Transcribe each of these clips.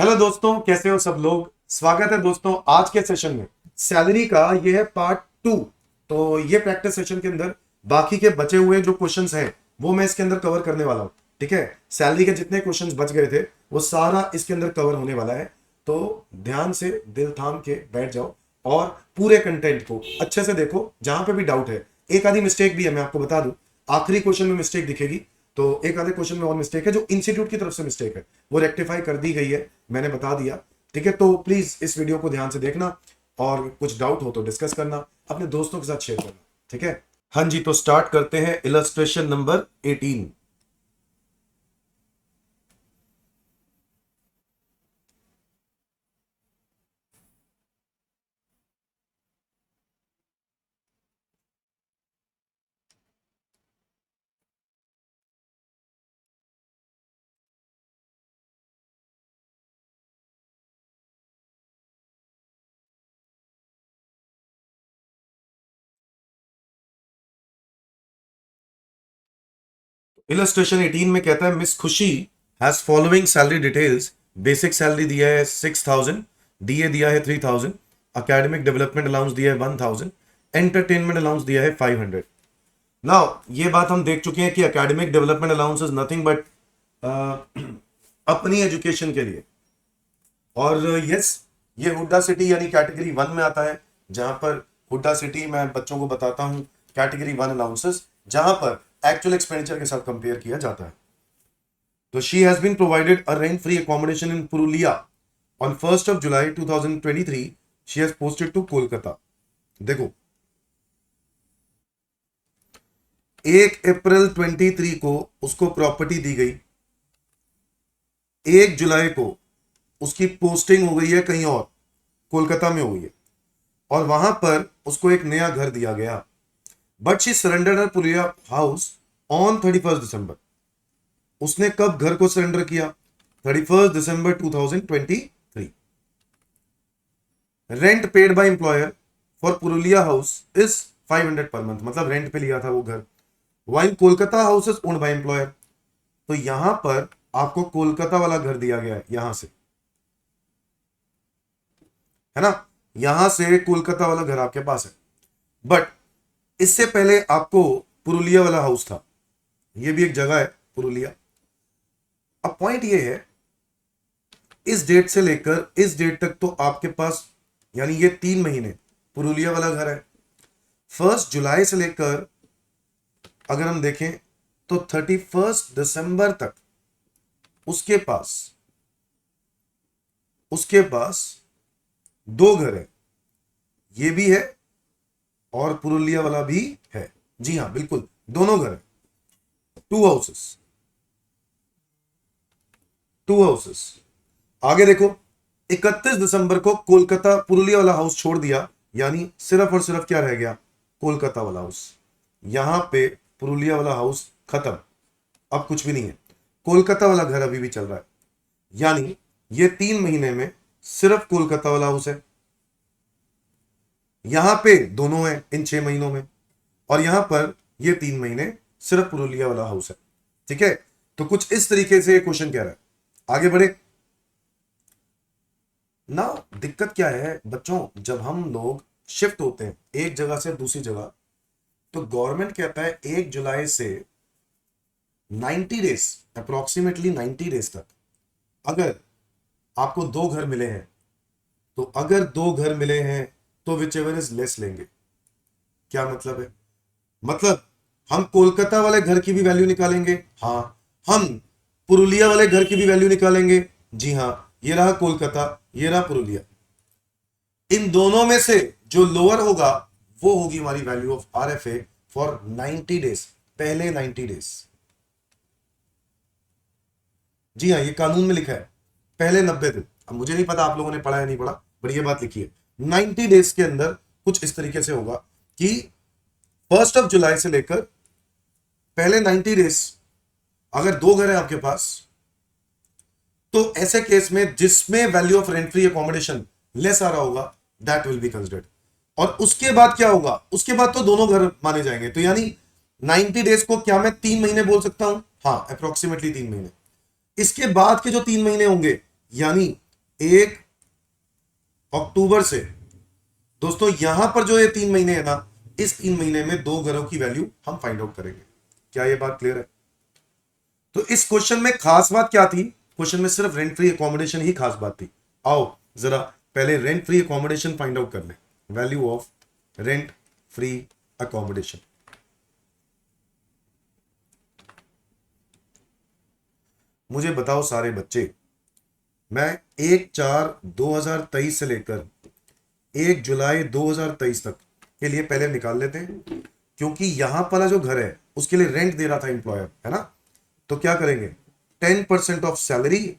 Hello दोस्तों, कैसे हो सब लोग। स्वागत है दोस्तों आज के सेशन में। सैलरी का ये है पार्ट 2। तो ये प्रैक्टिस सेशन के अंदर बाकी के बचे हुए जो क्वेश्चंस हैं वो मैं इसके अंदर कवर करने वाला हूं। ठीक है, सैलरी के जितने क्वेश्चंस बच गए थे वो सारा इसके अंदर कवर होने वाला है। तो ध्यान से दिल थाम के बैठ जाओ और पूरे कंटेंट को अच्छे से देखो। जहां पे भी डाउट है, एक आधी मिस्टेक भी है, मैं आपको बता दूं, आखिरी क्वेश्चन में मिस्टेक दिखेगी। तो एक आधे क्वेश्चन में और मिस्टेक है जो इंस्टीट्यूट की तरफ से मिस्टेक है, वो रेक्टिफाई कर दी गई है, मैंने बता दिया। ठीक है, तो प्लीज इस वीडियो को ध्यान से देखना और कुछ डाउट हो तो डिस्कस करना, अपने दोस्तों के साथ शेयर करना। ठीक है, हाँ जी, तो स्टार्ट करते हैं इलस्ट्रेशन नंबर 18। इलस्ट्रेशन 18 में कहता है मिस खुशी has following salary details. Basic salary दिया है 6000, डीए दिया है 3000, एकेडमिक डेवलपमेंट अलाउंस दिया है 1000, एंटरटेनमेंट अलाउंस दिया है 500। नाउ ये बात हम देख चुके हैं कि academic development allowance is nothing but अपनी एजुकेशन के लिए। और यस, ये हुड्डा सिटी यानी कैटेगरी 1 में आता है, जहां पर हुड्डा सिटी मैं बच्चों को बताता हूं कैटेगरी 1 अलाउंसेस, जहां पर एक्चुअल एक्सपेंडिचर के साथ कंपेयर किया जाता है। तो she has been provided a rent free accommodation in Purulia on 1st of July 2023। She has posted to Kolkata. देखो, 1 अप्रैल 23 को उसको प्रॉपर्टी दी गई, 1 जुलाई को उसकी पोस्टिंग हो गई है कहीं और, कोलकाता में हो गई है, और वहां पर उसको एक नया घर दिया गया। बट शी सरेंडर्ड हर पुलिया हाउस ऑन 31 दिसंबर। उसने कब घर को सरेंडर किया? 31 दिसंबर 2023। Rent paid by employer for Purulia house is 500 per month, मतलब रेंट पे लिया था वो घर। While Kolkata house is owned by employer. तो यहां पर आपको कोलकाता वाला घर दिया गया है, यहां से, है ना, यहां से कोलकाता वाला घर आपके पास है। बट इससे पहले आपको पुरुलिया वाला हाउस था। ये भी एक जगह है पुरुलिया। अब पॉइंट ये है, इस डेट से लेकर इस डेट तक तो आपके पास, यानी ये 3 महीने पुरुलिया वाला घर है। 1 जुलाई से लेकर अगर हम देखें तो 31 दिसंबर तक उसके पास 2 घर है, ये भी है और पुरुलिया वाला भी है। जी हां, बिल्कुल, दोनों घर है, 2 हाउसेस, 2 हाउसेस। आगे देखो, 31 दिसंबर को कोलकाता पुरुलिया वाला हाउस छोड़ दिया, यानी सिर्फ और सिर्फ क्या रह गया? कोलकाता वाला हाउस। यहां पे पुरुलिया वाला हाउस खत्म, अब कुछ भी नहीं है, कोलकाता वाला घर अभी भी चल रहा है। यानी ये 3 महीने में सिर्फ कोलकाता वाला हाउस है, यहां पे दोनों है इन 6 महीनों में, और यहां पर ये 3 महीने सिर्फ पुरुलिया वाला हाउस है। ठीक है, तो कुछ इस तरीके से क्वेश्चन कह रहा है। आगे बढ़े ना। दिक्कत क्या है बच्चों, जब हम लोग शिफ्ट होते हैं एक जगह से दूसरी जगह, तो गवर्नमेंट कहता है 1 जुलाई से 90 डेज, अप्रोक्सीमेटली 90 डेज तक, अगर आपको 2 घर मिले हैं, तो अगर 2 घर मिले हैं तो विच एवर इज लेस लेंगे। क्या मतलब है? मतलब हम कोलकाता वाले घर की भी वैल्यू निकालेंगे, हाँ, हम पुरुलिया वाले घर की भी वैल्यू निकालेंगे, जी हाँ, ये रहा कोलकाता, ये रहा पुरुलिया। इन दोनों में से जो लोअर होगा वो होगी हमारी value of RFA for 90 days, पहले 90 डेज। जी हाँ, ये कानून में लिखा है, पहले 90 दिन। अब मुझे नहीं पता आप लोगों ने पढ़ा या नहीं पढ़ा, बट ये बात लिखी है 90 डेज के अंदर कुछ इस तरीके से होगा कि 1 जुलाई से लेकर पहले 90 डेज अगर 2 घर है आपके पास, तो ऐसे केस में जिसमें value of rent free accommodation less आ रहा होगा, दैट विल बी कंसिडर्ड। और उसके बाद क्या होगा? उसके बाद तो दोनों घर माने जाएंगे। तो यानी 90 डेज को क्या मैं 3 महीने बोल सकता हूं? हाँ, अप्रोक्सीमेटली 3 महीने। इसके बाद के जो 3 महीने होंगे, यानी 1 अक्टूबर से दोस्तों यहां पर जो ये 3 महीने है ना, इस 3 महीने में 2 घरों की वैल्यू हम फाइंड आउट करेंगे। क्या ये बात क्लियर है? तो इस क्वेश्चन में खास बात क्या थी? क्वेश्चन में सिर्फ रेंट फ्री अकोमोडेशन ही खास बात थी। आओ जरा पहले rent free accommodation find out कर लें। Value of rent free accommodation. मुझे बताओ सारे बच्चे, मैं 1/4/2023 से लेकर 1 जुलाई 2023 तक के लिए पहले निकाल लेते हैं, क्योंकि यहां वाला जो घर है उसके लिए रेंट दे रहा था इंप्लॉयर, है ना। तो क्या करेंगे, 10% ऑफ सैलरी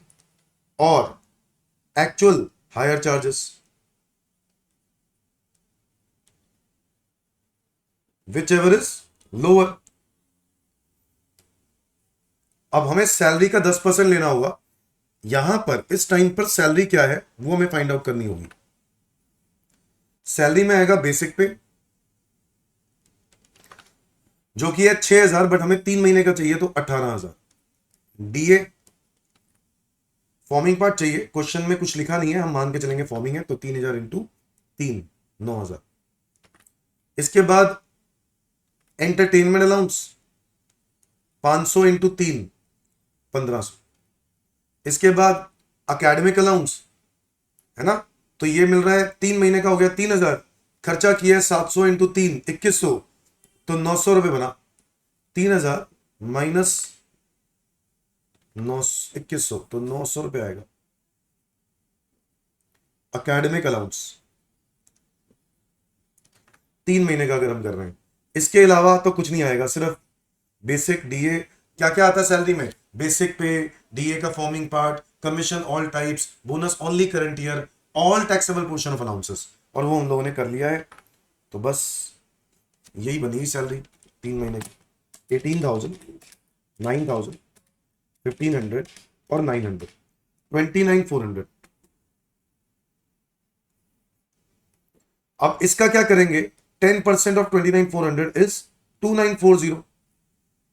और actual higher charges, which ever is lower. अब हमें सैलरी का 10% लेना होगा। यहां पर इस टाइम पर सैलरी क्या है वो हमें फाइंड आउट करनी होगी। सैलरी में आएगा बेसिक पे, जो कि है 6,000, बट हमें 3 महीने का चाहिए तो 18,000। डीए फॉर्मिंग पार्ट चाहिए, क्वेश्चन में कुछ लिखा नहीं है, हम मान के चलेंगे फॉर्मिंग है, तो 3,000 इंटू 3 9,000। इसके बाद एंटरटेनमेंट अलाउंस 500 इंटू 3 1500। इसके बाद अकेडमिक अलाउंस, है ना, तो ये मिल रहा है 3 महीने का हो गया 3,000। खर्चा किया है 700 इंटू 3 2100, तो 900 रुपए बना। 3,000 माइनस 2100 तो 900 रुपए आएगा अकेडमिक अलाउंस 3 महीने का अगर हम कर रहे हैं। इसके अलावा तो कुछ नहीं आएगा, सिर्फ बेसिक डीए। क्या क्या आता है सैलरी में? बेसिक पे, डीए का forming part, commission all types, bonus only current year, all taxable portion of allowances, और वो हम लोगों ने कर लिया है। तो बस यही बनी सैलरी 3 महीने की, 18,000, 9,000, 1,500 और 900, 29,400। अब इसका क्या करेंगे, 10% ऑफ 29,400 इज 2,940,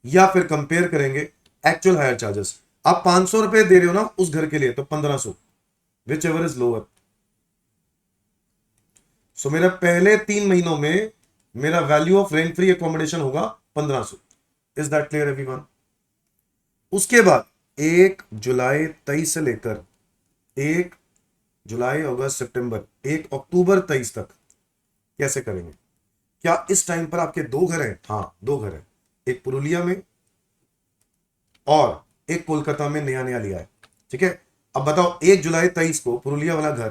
या फिर कंपेयर करेंगे एक्चुअल हायर चार्जेस। आप 500 रुपए दे रहे हो ना उस घर के लिए, तो 1,500, विच एवर इज लोअर। सो मेरा पहले 3 महीनों में मेरा value of rent free accommodation होगा 1,500। Is that clear everyone? उसके बाद 1 जुलाई 23 से लेकर 1 जुलाई अगस्त सितंबर 1 अक्टूबर 23 तक कैसे करेंगे? क्या इस टाइम पर आपके 2 घर हैं? हाँ 2 घर हैं, एक पुरुलिया में और एक कोलकाता में नया नया लिया है, ठीक है। अब बताओ 1 जुलाई 23 को पुरुलिया वाला घर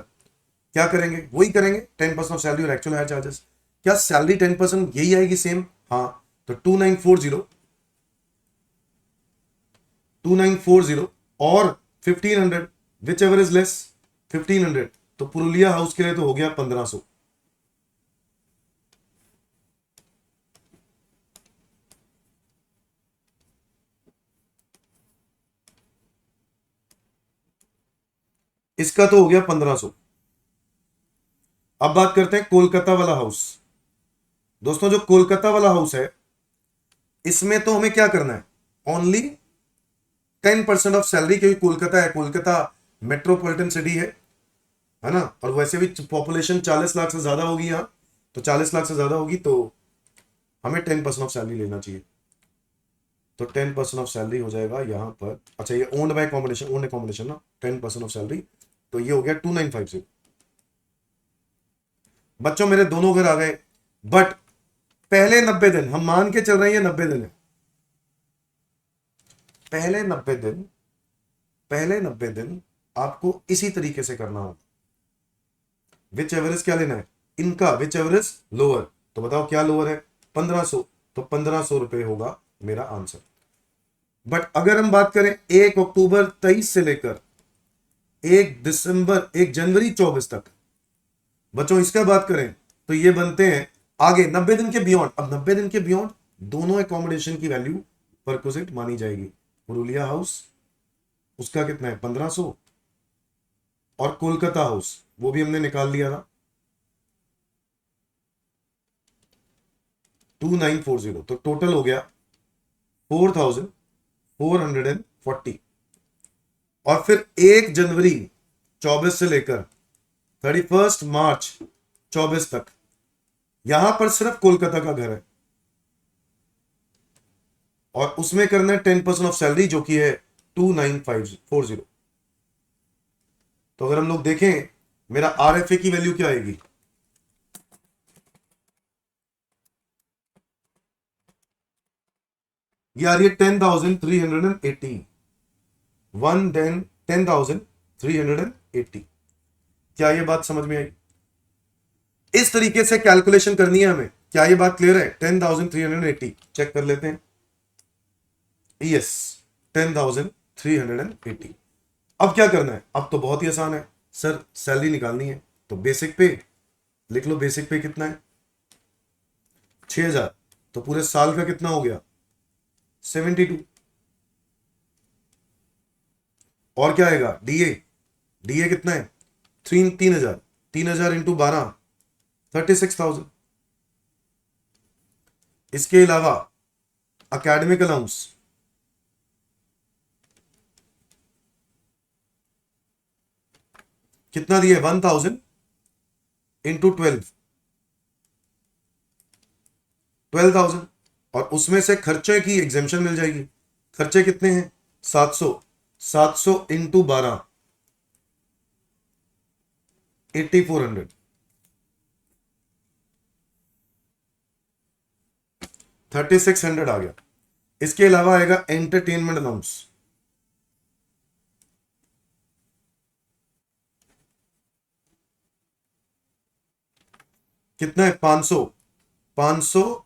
क्या करेंगे? वही करेंगे, 10% ऑफ सैलरी और एक्चुअल हायर चार्जेस। क्या सैलरी 10% यही आएगी सेम? हाँ, तो 2,940 और 1,500, विच एवर इज लेस 1,500, तो पुरुलिया हाउस के लिए तो हो गया 1,500। इसका तो हो गया 1,500। अब बात करते हैं कोलकाता वाला हाउस। दोस्तों जो कोलकाता वाला हाउस है, इसमें तो हमें क्या करना है, ओनली 10% ऑफ सैलरी, क्योंकि कोलकाता है, कोलकाता मेट्रोपॉलिटन सिटी है ना, और वैसे भी पॉपुलेशन 40 लाख से ज्यादा होगी यहां, तो 40 लाख से ज्यादा होगी, तो हमें 10% ऑफ सैलरी लेना चाहिए। तो 10% ऑफ सैलरी हो जाएगा यहां पर, अच्छा ये owned by accommodation, owned accommodation ना, 10% ऑफ सैलरी, तो ये हो गया 2,950। बच्चों मेरे दोनों घर आ गए, बट पहले 90 दिन हम मान के चल रहे हैं, 90 दिन है। पहले 90 दिन, पहले 90 दिन आपको इसी तरीके से करना होगा। विच एवरेज क्या लेना है इनका, विच एवरेज लोअर। तो बताओ क्या लोअर है, 1,500, तो 1,500 रुपए होगा मेरा आंसर। बट अगर हम बात करें 1 अक्टूबर 23 से लेकर 1 जनवरी 24 तक, बच्चों इसका बात करें तो ये बनते हैं आगे 90 दिन के बियॉन्ड। अब 90 दिन के बियॉन्ड दोनों एकोमोडेशन की वैल्यू परक्विजिट मानी जाएगी। पुरुलिया हाउस उसका कितना है 1,500, और कोलकाता हाउस वो भी हमने निकाल लिया था 2,940, तो टोटल हो गया 4,440। और फिर 1 जनवरी 24 से लेकर 31 मार्च 24 तक यहां पर सिर्फ कोलकाता का घर है और उसमें करना है 10% ऑफ सैलरी जो कि है 2940। तो अगर हम लोग देखें मेरा आरएफए की वैल्यू क्या आएगी, ये आ रही है 10,380, 10,380। क्या ये बात समझ में आई? इस तरीके से कैलकुलेशन करनी है हमें। क्या ये बात क्लियर है? 10,380 चेक कर लेते हैं। यस, 10,380। अब क्या करना है? अब तो बहुत ही आसान है सर, सैलरी निकालनी है तो बेसिक पे लिख लो। बेसिक पे कितना है? 6,000। तो पूरे साल का कितना हो गया? 72। और क्या आएगा? डीए। डीए कितना है? 3,000। 3,000 इंटू 12, 36,000। इसके अलावा अकेडमिक अलाउंस कितना दिया? 1,000 इंटू 12,000। और उसमें से खर्चे की एग्जेम्पशन मिल जाएगी। खर्चे कितने हैं? 700। 700 इंटू 12, 8,400। 3,600 आ गया। इसके अलावा आएगा एंटरटेनमेंट अलाउंस। कितना है? 500। 500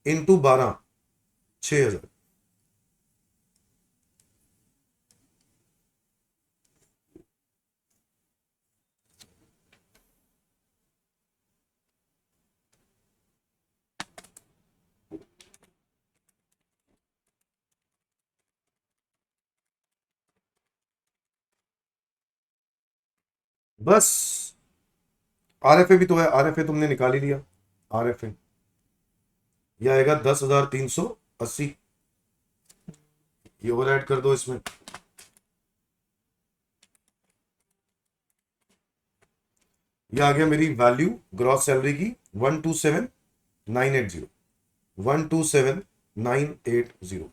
इंटू 12, 6,000। बस आरएफए भी तो है, आरएफए तुमने निकाल ही लिया। आरएफए यह आएगा 10,380। ये और ऐड कर दो इसमें। ये आ गया मेरी वैल्यू ग्रॉस सैलरी की 127,980। 127,980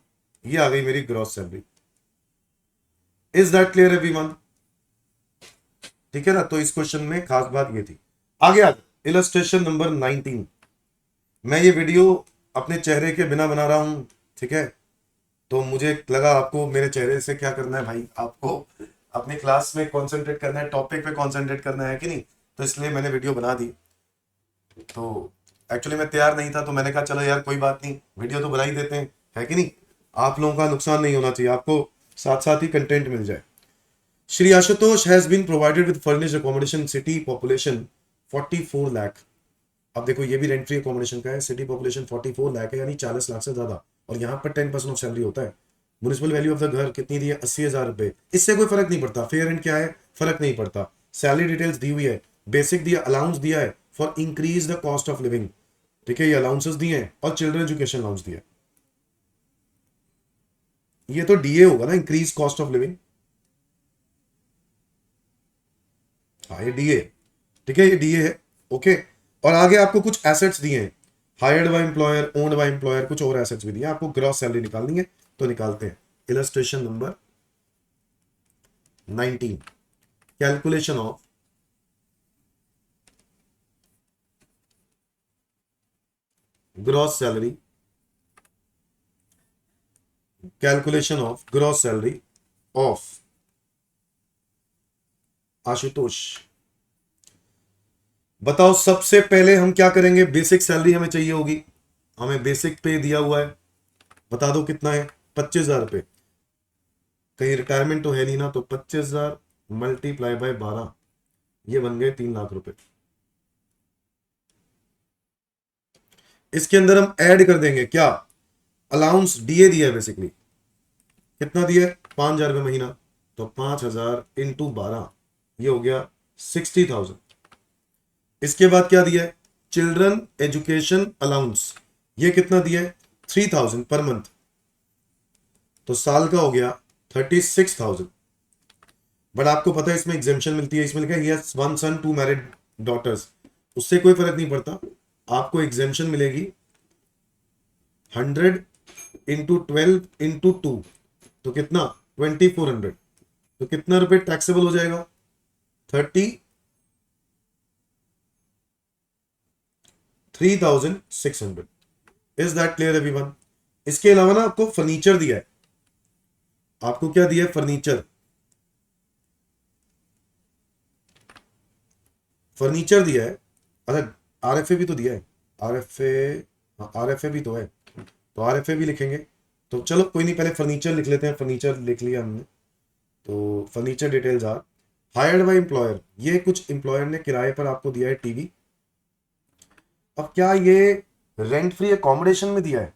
ये आ गई मेरी gross salary. Is that clear everyone? ठीक है ना? तो इस क्वेश्चन में खास बात ये थी। आगे आगे इलस्ट्रेशन नंबर 19। मैं ये वीडियो अपने चेहरे के बिना बना रहा हूं, ठीक है? तो मुझे लगा आपको मेरे चेहरे से क्या करना है भाई, आपको अपनी क्लास में कंसंट्रेट करना है, टॉपिक पे कंसंट्रेट करना है कि नहीं? तो इसलिए मैंने वीडियो बना दी। तो एक्चुअली मैं तैयार नहीं था, तो मैंने कहा चलो यार कोई बात नहीं, वीडियो तो बना ही देते हैं, है कि नहीं? आप लोगों का नुकसान नहीं होना चाहिए, आपको साथ साथ ही कंटेंट मिल जाए। Shri Ashutosh has been provided with furnished accommodation, city population 44 lakh. अब देखो ये भी रेंट फ्री अकोमोडेशन का है, सिटी पॉपुलेशन 44 लाख है, यानी 40 लाख से ज्यादा। और यहाँ पर 10% ऑफ सैलरी होता है। म्युनिसिपल वैल्यू ऑफ द घर कितनी दी है? 80,000 रुपए। इससे कोई फर्क नहीं पड़ता, फेयर एंड क्या है, फर्क नहीं पड़ता। सैलरी डिटेल्स दी हुई है, बेसिक दिया, अलाउंस दिया है for increase the cost of living, ठीक है? ये अलाउंसेस दिए हैं और चिल्ड्रन एजुकेशन अलाउंस दिया है। ये तो डीए होगा ना, इंक्रीज कॉस्ट ऑफ लिविंग। हाँ ये डीए, ठीक है, ये डीए है। ओके। और आगे आपको कुछ एसेट्स दिए हैं, hired by employer, owned by employer, कुछ और एसेट्स भी दिए हैं। आपको ग्रॉस सैलरी निकालनी है तो निकालते हैं। Illustration number 19, calculation of gross salary, calculation of gross salary of Ashutosh. बताओ सबसे पहले हम क्या करेंगे? बेसिक सैलरी हमें चाहिए होगी, हमें बेसिक पे दिया हुआ है, बता दो कितना है? 25,000 रुपए। कहीं रिटायरमेंट तो है नहीं ना, तो 25,000 मल्टीप्लाई बाय 12, ये बन गए 3 लाख रुपए। इसके अंदर हम ऐड कर देंगे क्या? अलाउंस डीए दिया है बेसिकली, कितना दिया है? 5,000 रुपये महीना। तो 5,000 इंटू 12, ये हो गया 60,000। इसके बाद क्या दिया है? चिल्ड्रन एजुकेशन अलाउंस, ये कितना दिया है? 3,000 पर मंथ। तो साल का हो गया 36,000। बट आपको पता है इसमें एग्जेम्पशन मिलती है, इसमें लिखा है यस 1 सन 2 मैरिड डॉटर्स, उससे कोई फर्क नहीं पड़ता, आपको एग्जेम्पशन मिलेगी 100 इंटू 12 इंटू 2, तो कितना 2400, तो कितना रुपए टैक्सेबल हो जाएगा 33,600। Is that clear everyone? इसके अलावा ना आपको फर्नीचर दिया है, आपको क्या दिया है, फर्नीचर, फर्नीचर दिया है। अच्छा आरएफए भी तो दिया है, आरएफए, हाँ आरएफए भी तो है, तो आरएफए भी लिखेंगे। तो चलो कोई नहीं, पहले फर्नीचर लिख लेते हैं, फर्नीचर लिख लिया हमने। तो furniture details are hired by employer, ये कुछ एम्प्लॉयर ने किराए पर आपको दिया है टीवी। अब क्या ये रेंट फ्री अकोमोडेशन में दिया है?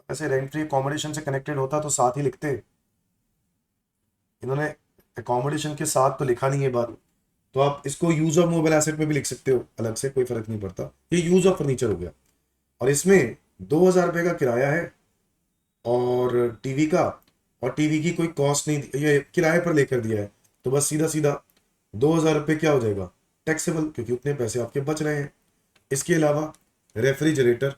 ऐसे रेंट फ्री अकोमोडेशन से कनेक्टेड होता तो साथ ही लिखते, इन्होंने अकोमोडेशन के साथ तो लिखा नहीं है बात, तो आप इसको यूज ऑफ मोबाइल एसेट में भी लिख सकते हो अलग से, कोई फर्क नहीं पड़ता, ये यूज ऑफ फर्नीचर हो गया। और इसमें 2,000 रुपये का किराया है और टीवी का, और टीवी की कोई कॉस्ट नहीं, ये किराए पर लेकर दिया है, तो बस सीधा सीधा 2,000 रुपये क्या हो जाएगा, टैक्सेबल, क्योंकि उतने पैसे आपके बच रहे हैं। इसके अलावा रेफ्रिजरेटर,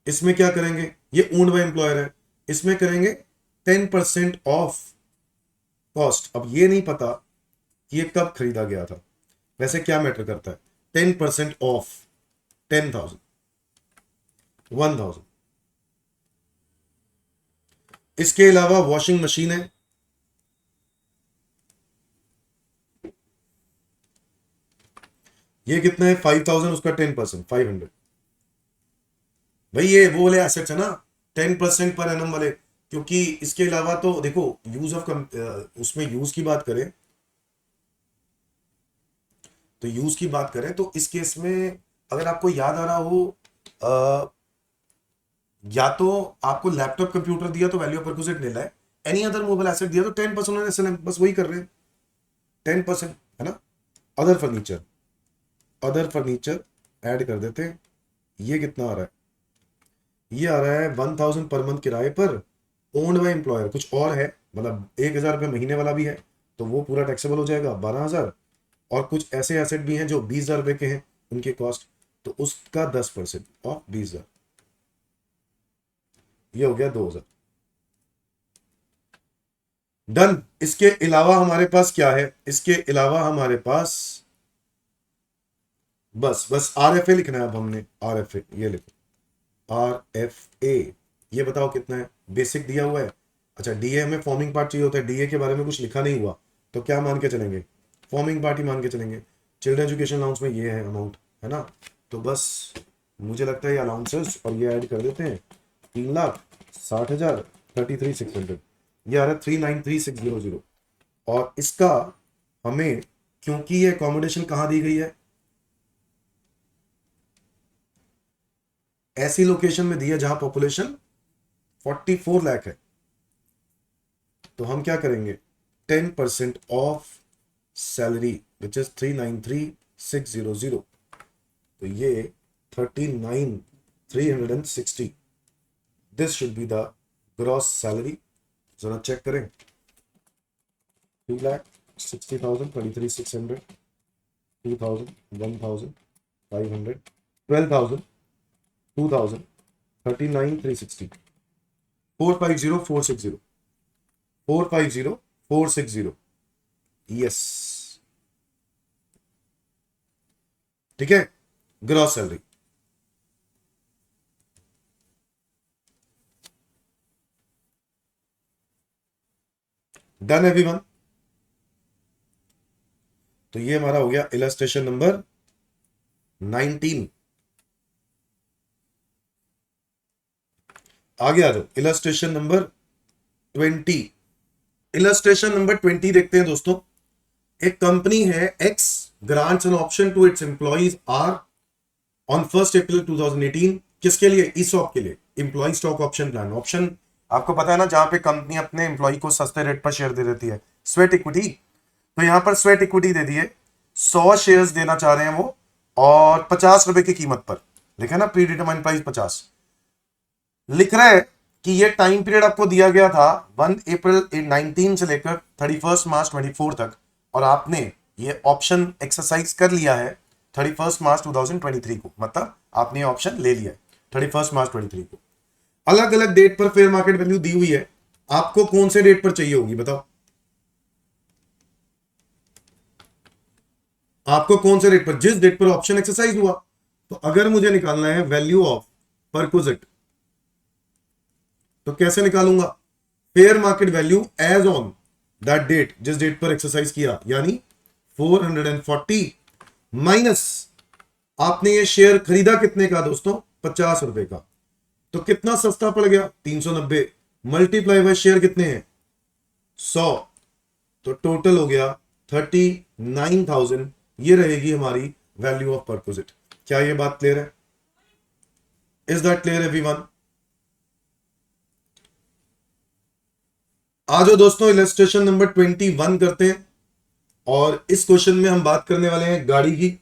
इसमें क्या करेंगे, ये ओन्ड बाय एम्प्लॉयर है, इसमें करेंगे 10% ऑफ कॉस्ट। अब ये नहीं पता कि ये कब खरीदा गया था, वैसे क्या मैटर करता है, 10% ऑफ 10,000 1,000। इसके अलावा वॉशिंग मशीन है, ये कितना है 5,000, उसका 10% 500। भाई ये वो वाले एसेट्स है ना 10% पर एनम वाले, क्योंकि इसके अलावा तो देखो यूज ऑफ उसमें यूज की बात करें, तो यूज की बात करें तो इस केस में अगर आपको याद आ रहा हो, या तो आपको लैपटॉप कंप्यूटर दिया तो वैल्यू ऑफ परक्विजिट नील है, एनी अदर मोबाइल एसेट दिया तो 10% बस वही कर रहे हैं, 10% है ना। Other furniture, other furniture add कर देते हैं, ये कितना आ रहा है, ये आ रहा है 1,000 पर मंथ किराए पर, ओन्ड बाय एम्प्लॉयर, कुछ और है, मतलब 1,000 रुपये महीने वाला भी है, तो वो पूरा टैक्सेबल हो जाएगा 12,000, और कुछ ऐसे एसेट भी हैं जो 20,000 रुपये के हैं उनके कॉस्ट, तो उसका 10% ऑफ 20,000, ये हो गया 2,000। डन। इसके अलावा हमारे पास क्या है, इसके अलावा हमारे पास बस बस आरएफए लिखना है। अब हमने आरएफए, ये लिखो आरएफए, ये बताओ कितना है, बेसिक दिया हुआ है। अच्छा डीए हमें फॉर्मिंग पार्ट चाहिए होता है, डीए के बारे में कुछ लिखा नहीं हुआ, तो क्या मान के चलेंगे, फॉर्मिंग पार्ट ही मान के चलेंगे। चिल्ड्रन एजुकेशन अलाउंस में ये है अमाउंट, है ना, तो बस मुझे लगता है ये अलाउंसेस और ये ऐड कर देते हैं, 3,60,000 33,600, ये आ रहा है 393,600। और इसका हमें, क्योंकि ये अकोमोडेशन कहाँ दी गई है, ऐसी लोकेशन में दी है जहां पॉपुलेशन 44 लाख है, तो हम क्या करेंगे 10% ऑफ सैलरी विच इज 393,600, तो ये 39,360, this should be the gross salary. जरा चेक करें, 3,60,000 33,600 2,000 1,000 500 12,000 2,000 39,360 450,460 450,460, यस ठीक है, ग्रॉस सैलरी। Done everyone. तो ये हमारा हो गया इलस्ट्रेशन नंबर 19। आगे आ जाओ, इलस्ट्रेशन नंबर 20। इलस्ट्रेशन नंबर 20 देखते हैं दोस्तों। एक कंपनी है X grants an option to its employees are on 1 April 2018, किसके लिए, ईसॉप के लिए, employee stock option plan. Option आपको पता है ना, जहां पे कंपनी अपने एम्प्लॉय को सस्ते रेट पर शेयर दे देती है, स्वेट इक्विटी। तो यहां पर स्वेट इक्विटी दे दी है, 100 शेयर्स देना चाह रहे हैं वो, और 50 रुपए की कीमत पर, लिखा है ना प्री डिटरमाइंड प्राइस 50, लिख रहा है कि ये टाइम पीरियड आपको दिया गया था 1 अप्रैल 19 से लेकर 31 मार्च 24 तक, और आपने ये ऑप्शन एक्सरसाइज कर लिया है 31 मार्च 2023 को, मतलब आपने ये ऑप्शन ले लिया है 31 मार्च 2023 को। अलग अलग डेट पर फेयर मार्केट वैल्यू दी हुई है, आपको कौन से डेट पर चाहिए होगी बताओ? आपको कौन से डेट पर, जिस डेट पर ऑप्शन एक्सरसाइज हुआ। तो अगर मुझे निकालना है वैल्यू ऑफ परक्विजिट, तो कैसे निकालूंगा? Fair market value as on that date, जिस डेट पर एक्सरसाइज किया, यानी 440 माइनस आपने ये शेयर खरीदा कितने का दोस्तों? 50 रुपए का। तो कितना सस्ता पड़ गया? 390 मल्टीप्लाई बाय शेयर कितने हैं? 100। तो टोटल हो गया 39,000। ये रहेगी हमारी वैल्यू ऑफ परक्विजिट। क्या ये बात क्लियर है? Is that clear everyone? आ जाओ दोस्तों, इलस्ट्रेशन नंबर 21 करते हैं, और इस क्वेश्चन में हम बात करने वाले हैं गाड़ी की।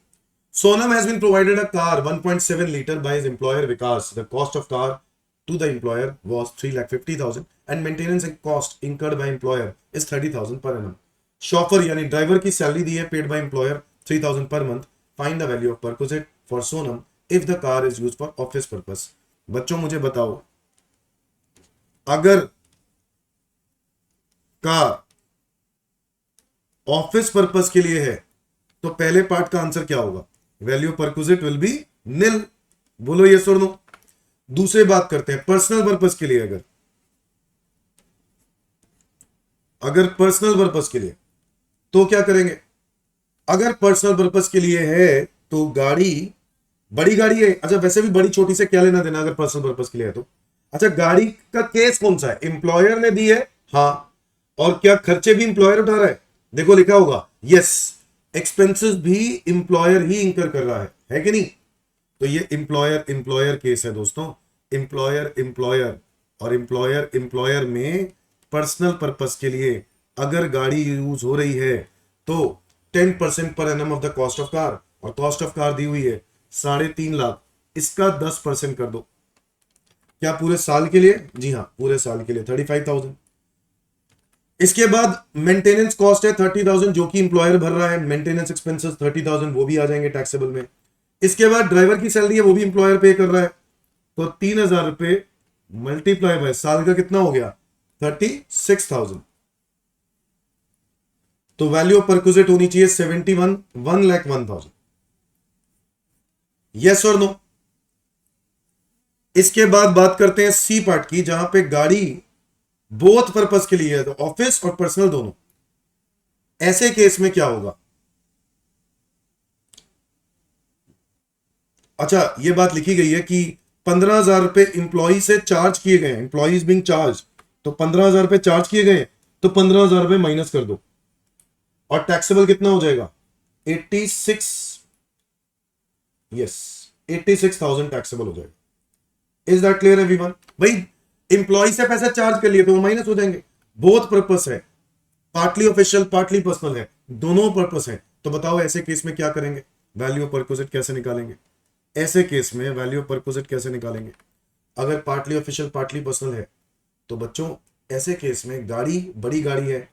Sonam has been provided a car 1.7 litre by his employer Vikas. The cost of car to the employer was 3,50,000 and maintenance cost incurred by employer is 30,000 per annum. Chauffeur यानी ड्राइवर की सैलरी दी है paid by employer 3,000 per month. Find the value of perquisite for Sonam if the car is used for office purpose. बच्चों मुझे बताओ, अगर car office purpose के लिए है तो पहले पार्ट का आंसर क्या होगा? वैल्यू परक्विजिट विल बी निल। बोलो ये और नो। दूसरे बात करते हैं पर्सनल पर्पस के लिए। अगर पर्सनल पर्पस के लिए तो क्या करेंगे? अगर पर्सनल पर्पस के लिए है तो गाड़ी, बड़ी गाड़ी है, अच्छा वैसे भी बड़ी छोटी से क्या लेना देना अगर पर्सनल पर्पस के लिए है तो। अच्छा गाड़ी का केस कौन सा है? एम्प्लॉयर ने दी है, हाँ, और क्या खर्चे भी एम्प्लॉयर उठा रहा है? देखो लिखा होगा यस, एक्सपेंसेस भी एम्प्लॉयर ही इंकर कर रहा है कि नहीं? तो ये एम्प्लॉयर एम्प्लॉयर केस है दोस्तों। एम्प्लॉयर एम्प्लॉयर और एम्प्लॉयर एम्प्लॉयर में पर्सनल पर्पस के लिए अगर गाड़ी यूज हो रही है तो 10% per annum of the cost of car, और कॉस्ट ऑफ कार दी हुई है 3.5 लाख, इसका 10% कर दो। क्या पूरे साल के लिए? जी हाँ, पूरे साल के लिए 35,000। इसके बाद मेंटेनेंस कॉस्ट है 30,000 जो कि इंप्लॉयर भर रहा है। मेंटेनेंस एक्सपेंसेस 30,000 वो भी आ जाएंगे टैक्सेबल में। इसके बाद ड्राइवर की सैलरी है वो भी इंप्लॉयर पे कर रहा है, तो 3,000 रुपए मल्टीप्लाई बाय साल का कितना हो गया? 36,000। तो वैल्यू ऑफ परक्विजिट होनी चाहिए 71, 1,01,000। यस और नो? इसके बाद बात करते हैं सी पार्ट की, जहां पे गाड़ी बोथ पर्पस के लिए है, तो ऑफिस और पर्सनल दोनों। ऐसे केस में क्या होगा? अच्छा ये बात लिखी गई है कि 15,000 रुपए इंप्लॉई से चार्ज किए गए, इंप्लॉइज बिंग चार्ज, तो 15,000 रुपए चार्ज किए गए, तो 15,000 रुपए माइनस कर दो, और टैक्सेबल कितना हो जाएगा? 86, यस 86,000 टैक्सेबल हो जाएगा। Is that clear everyone? भाई इंप्लॉय से पैसा चार्ज कर लिए तो वो माइनस हो जाएंगे। बोथ पर्पस है, पार्टली ऑफिशियल पार्टली पर्सनल है, दोनों पर्पस है। तो बताओ ऐसे केस में क्या करेंगे? वैल्यू ऑफ परक्विजिट कैसे निकालेंगे? ऐसे केस में वैल्यू ऑफ परक्विजिट कैसे निकालेंगे? अगर पार्टली ऑफिशियल पार्टली पर्सनल है तो बच्चों ऐसे केस में गाड़ी बड़ी गाड़ी है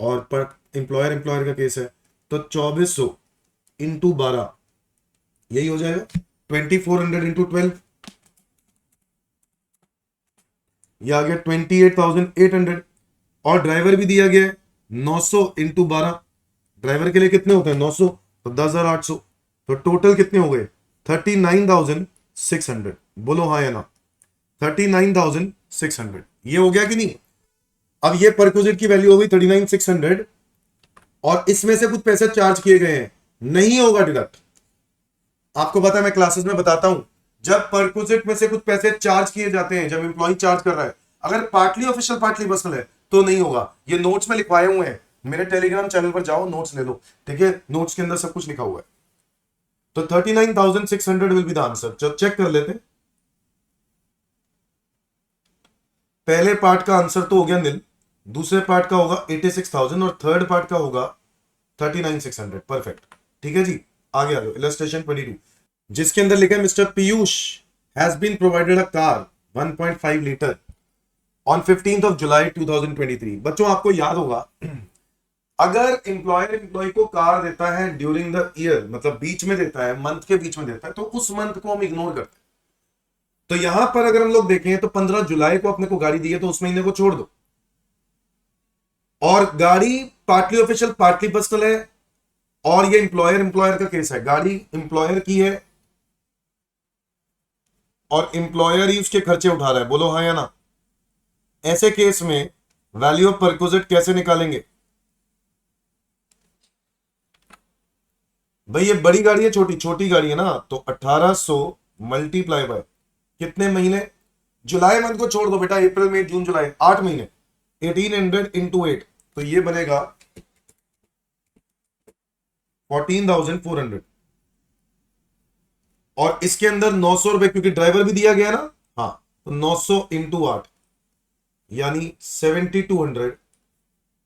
और पर एम्प्लॉयर एम्प्लॉयर का केस है, तो 2400 इंटू 12 यही हो जाएगा, 2400 इंटू 12 यह आ गया 28,800। और ड्राइवर भी दिया गया है 900 इंटू 12, ड्राइवर के लिए कितने होते हैं 900, तो 10,800, तो टोटल कितने हो गए 39,600। बोलो हाँ या ना? 39,600 ये हो गया कि नहीं? अब ये परक्विजिट की वैल्यू हो गई 39,600, और इसमें से कुछ पैसे चार्ज किए गए हैं, नहीं होगा डिडक्ट। आपको पता है मैं क्लासेस में बताता हूं, जब परक्विजिट में से कुछ पैसे चार्ज किए जाते हैं, जब एम्प्लॉय चार्ज कर रहा है, अगर पार्टली ऑफिशियल पार्टली पर्सनल है तो नहीं होगा। ये नोट्स में लिखवाए हुए हैं, मेरे टेलीग्राम चैनल पर जाओ नोट्स ले लो, ठीक है? नोट्स के अंदर सब कुछ लिखा हुआ है। तो 39,600 will be the answer. Check कर लेते हैं। पहले पार्ट का आंसर तो हो गया निल, दूसरे पार्ट का होगा 86,000 और थर्ड पार्ट का होगा 39,600। परफेक्ट, ठीक है जी। आगे आ जाओ, इलस्ट्रेशन 22 जिसके अंदर लिखा है mister Piyush has been provided a car 1.5 litre on 15th of July 2023। बच्चों आपको याद होगा, अगर एम्प्लॉयर एम्प्लॉय को कार देता है ड्यूरिंग द ईयर, मतलब बीच में देता है, मंथ के बीच में देता है, तो उस मंथ को हम इग्नोर करते हैं। तो यहां पर अगर हम लोग देखें तो 15 जुलाई को अपने को गाड़ी दी है, तो उस महीने को छोड़ दो। और गाड़ी पार्टली ऑफिशियल पार्टली पर्सनल है, और ये एम्प्लॉयर एम्प्लॉयर का केस है। गाड़ी एम्प्लॉयर की है और एम्प्लॉयर ही उसके खर्चे उठा रहा है, बोलो हाँ या ना। ऐसे केस में वैल्यू ऑफ परक्विजिट कैसे निकालेंगे भाई? ये बड़ी गाड़ी है, छोटी छोटी गाड़ी है ना, तो 1800 मल्टीप्लाई बाय कितने महीने? जुलाई मंथ को छोड़ दो बेटा, अप्रैल मई जून जुलाई 8 महीने, 1800 इंटू 8, तो ये बनेगा 14,400। और इसके अंदर 900 रुपए, क्योंकि ड्राइवर भी दिया गया ना, हाँ, तो 900 इंटू 8 यानी 7200,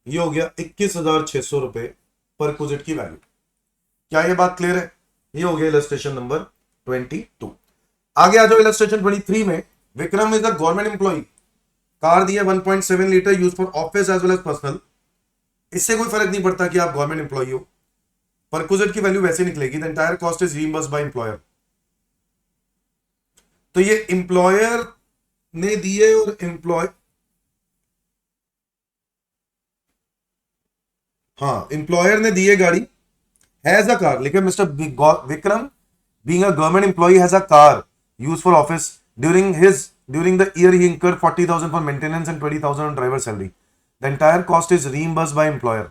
ये हो गया 21,600 रुपए पर क्विजिट की वैल्यू। क्या ये बात क्लियर है? ये हो गया इलस्ट्रेशन नंबर 22। आगे आ जाओ इलस्ट्रेशन 23 में। Vikram is a government employee, car दी है 1.7 litre, use for office as well as personal. इससे कोई फर्क नहीं पड़ता कि आप गवर्नमेंट एम्प्लॉय हो, परक्विजिट की वैल्यू वैसे निकलेगी। The entire cost is reimbursed by employer. तो ये एम्प्लॉयर ने दिए और एम्प्लॉय, हाँ, एम्प्लॉयर ने दिए गाड़ी, हैज अ कार, लेकिन mister Vikram being a government employee has a car use for office during the year he incurred 40,000 for maintenance and 20,000 on driver salary. The entire cost is reimbursed by employer.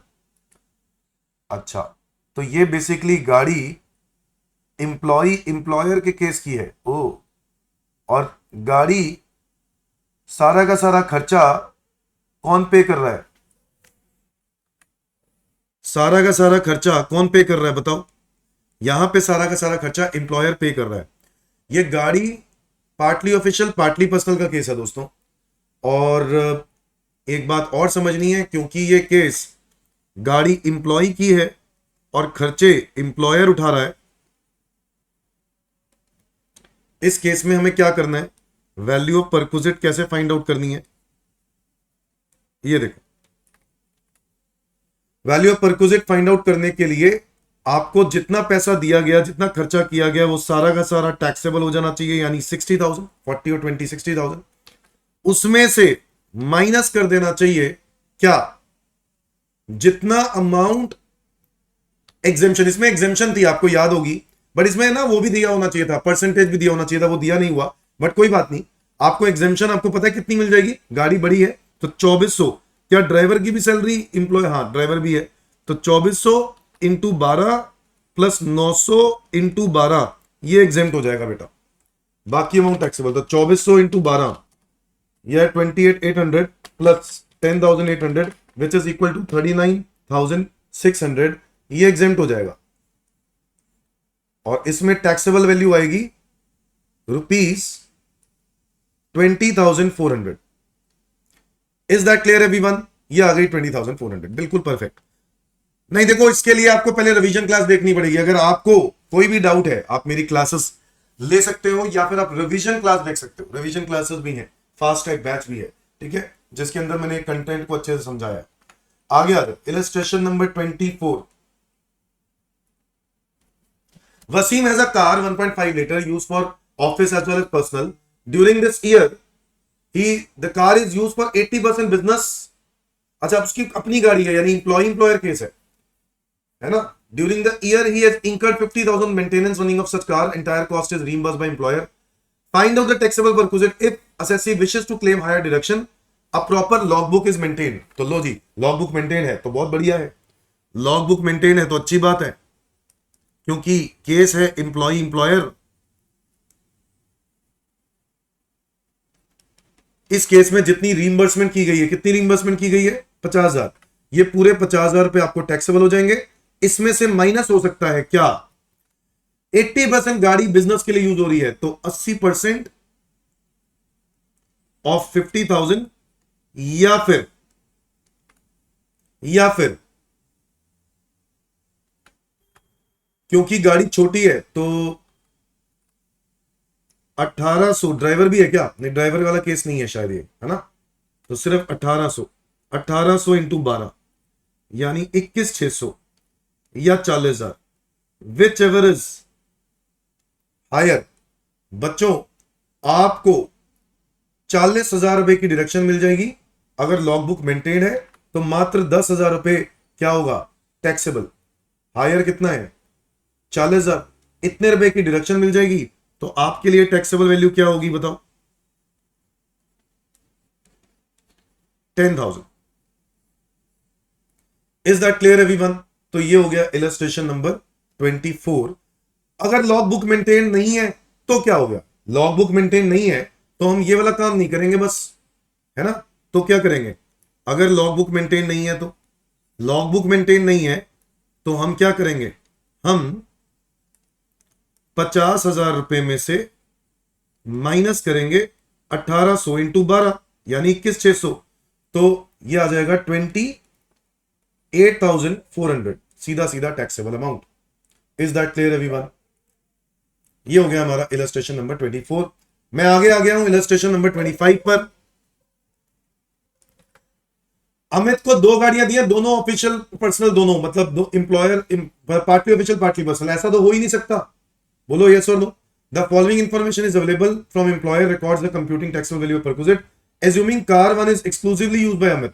अच्छा, तो ये basically गाड़ी employer के case की है। ओ, और गाड़ी सारा का सारा खर्चा कौन पे कर रहा है? सारा का सारा खर्चा कौन पे कर रहा है बताओ? यहां पे सारा का सारा खर्चा एम्प्लॉयर पे कर रहा है। ये गाड़ी पार्टली ऑफिशियल पार्टली पर्सनल का केस है दोस्तों। और एक बात और समझनी है, क्योंकि ये केस गाड़ी एम्प्लॉय की है और खर्चे एम्प्लॉयर उठा रहा है, इस केस में हमें क्या करना है? वैल्यू ऑफ परक्विजिट कैसे फाइंड आउट करनी है? ये देखो, value of perquisite find out करने के लिए आपको जितना पैसा दिया गया, जितना खर्चा किया गया, वो सारा का सारा टैक्सेबल हो जाना चाहिए, यानी 60,000, 40 और 20 60,000। उसमें से माइनस कर देना चाहिए क्या? जितना अमाउंट एग्जेम्पशन, इसमें एग्जेम्पशन थी आपको याद होगी, बट इसमें ना वो भी दिया होना चाहिए था, परसेंटेज भी दिया होना चाहिए था, वो दिया नहीं हुआ, बट कोई बात नहीं। आपको एग्जेम्पशन आपको पता है कितनी मिल जाएगी? गाड़ी बड़ी है तो 2400। क्या ड्राइवर की भी सैलरी इंप्लॉय? हाँ, ड्राइवर भी है, तो 2400 इंटू 12 प्लस 900 इंटू 12, ये एग्जेम्प्ट हो जाएगा बेटा। बाकी अमाउंट टैक्सेबल। तो 2400 इंटू 12 यह 28,800 plus 10,800 which is equal to 39,600, ये एग्जेम्प्ट हो जाएगा। और इसमें टैक्सेबल वैल्यू आएगी ₹20,400। Is that clear everyone? ये आ गई 20,400, बिल्कुल परफेक्ट। नहीं देखो, इसके लिए आपको पहले रिवीजन क्लास देखनी पड़ेगी। अगर आपको कोई भी डाउट है, आप मेरी क्लासेस ले सकते हो, या फिर आप रिवीजन क्लास देख सकते हो। रिवीजन क्लासेस भी है, फास्ट ट्रैक बैच भी है, ठीक है, जिसके अंदर मैंने कंटेंट को अच्छे से समझाया। आगे आ जाओ, illustration number 24। Wasim has a car 1.5 liter used for office as well as personal. During this year, the car is used for 80% business. अच्छा, उसकी अपनी गाड़ी है, यानी एम्प्लॉयर केस है ना। During the year, he has incurred 50,000 maintenance running of such car. Entire cost is reimbursed by employer. Find out the taxable perquisite if assessee wishes to claim higher deduction. A proper logbook is maintained. तो लो जी, logbook maintain है तो बहुत बढ़िया है, logbook maintain है तो अच्छी बात है, क्योंकि केस है एम्प्लॉय एम्प्लॉयर। इस केस में जितनी रीइंबर्समेंट की गई है, कितनी रीइंबर्समेंट की गई है? 50,000। ये पूरे 50,000 रुपए आपको टैक्सेबल हो जाएंगे। इसमें से माइनस हो सकता है क्या? 80% गाड़ी बिजनेस के लिए यूज हो रही है, तो 80% ऑफ 50,000, या फिर क्योंकि गाड़ी छोटी है तो 1800। ड्राइवर भी है क्या? नहीं, ड्राइवर वाला केस नहीं है शायद ये, है ना। तो सिर्फ 1800 इंटू 12 यानी 21,600 या 40,000, विच एवर इज हायर। बच्चों आपको 40,000 रुपए की डिडक्शन मिल जाएगी। अगर लॉग बुक मेंटेन है तो मात्र 10,000 रुपए क्या होगा, टैक्सेबल। हायर कितना है, 40,000, इतने रुपए की डिडक्शन मिल जाएगी तो आपके लिए टैक्सेबल वैल्यू क्या होगी बताओ, 10,000। Is that clear everyone? तो ये हो गया इलस्ट्रेशन नंबर 24। अगर लॉग बुक मेंटेन नहीं है तो क्या हो गया, लॉग बुक मेंटेन नहीं है तो हम ये वाला काम नहीं करेंगे बस, है ना। तो क्या करेंगे, अगर लॉग बुक मेंटेन नहीं है तो लॉग बुक मेंटेन नहीं है तो हम क्या करेंगे, हम 50,000 रुपए में से माइनस करेंगे 1800 इंटू 12 यानी 21,600, तो ये आ जाएगा 28,400, सीधा सीधा taxable amount. Is that clear everyone? ये हो गया हमारा इलस्ट्रेशन नंबर 24। मैं आगे आ गया हूं इलस्ट्रेशन नंबर 25 पर। अमित को 2 गाड़ियां दी हैं, दोनों ऑफिशियल पर्सनल, दोनों मतलब दो employer, partly official partly personal, ऐसा तो हो ही नहीं सकता। बोलो यस और no. The following information is available from employer records the computing taxable value of perquisite assuming car 1 is exclusively used by Amit.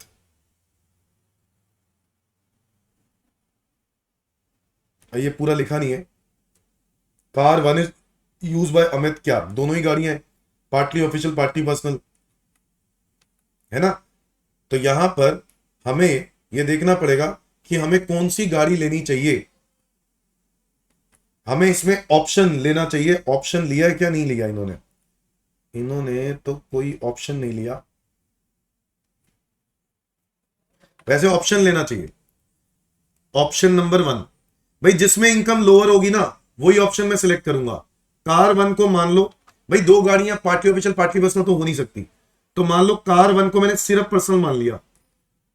ये पूरा लिखा नहीं है, car 1 is use by Amit, क्या दोनों ही गाड़ियां हैं, पार्टली ऑफिशियल पार्टली पर्सनल, है ना। तो यहां पर हमें यह देखना पड़ेगा कि हमें कौन सी गाड़ी लेनी चाहिए। हमें इसमें ऑप्शन लेना चाहिए। ऑप्शन लिया है क्या, नहीं लिया इन्होंने, इन्होंने तो कोई ऑप्शन नहीं लिया। वैसे ऑप्शन लेना चाहिए। ऑप्शन नंबर 1 भाई, जिसमें इनकम लोअर होगी ना वही ऑप्शन में सिलेक्ट करूंगा। कार 1 को मान लो भाई, 2 गाड़ियां पार्टी ऑफिशियल पार्टी पर्सनल तो हो नहीं सकती, तो मान लो कार 1 को मैंने सिर्फ पर्सनल मान लिया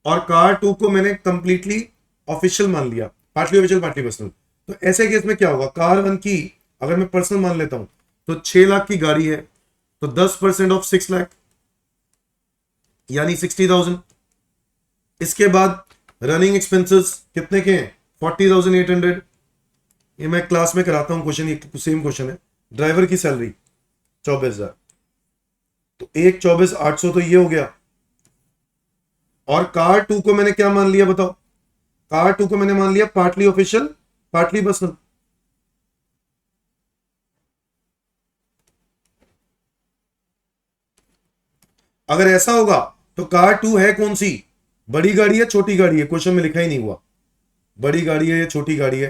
और कार 2 को मैंने कंप्लीटली ऑफिशियल मान लिया, पार्टली ऑफिशियल पार्टी पर्सनल। तो ऐसे केस में क्या होगा, कार 1 की अगर मैं पर्सनल मान लेता हूं तो 6 लाख की गाड़ी है, तो 10% ऑफ 6 लाख यानी 60,000। इसके बाद रनिंग एक्सपेंसेस कितने के हैं, 40,800। ये मैं क्लास में कराता हूं क्वेश्चन, ये सेम क्वेश्चन है। ड्राइवर की सैलरी 24,000, तो 24,800 तो ये हो गया। और कार 2 को मैंने क्या मान लिया बताओ, कार 2 को मैंने मान लिया पार्टली ऑफिशियल पार्टली पर्सनल। अगर ऐसा होगा तो कार 2 है कौन सी, बड़ी गाड़ी है छोटी गाड़ी है, क्वेश्चन में लिखा ही नहीं हुआ बड़ी गाड़ी है या छोटी गाड़ी है।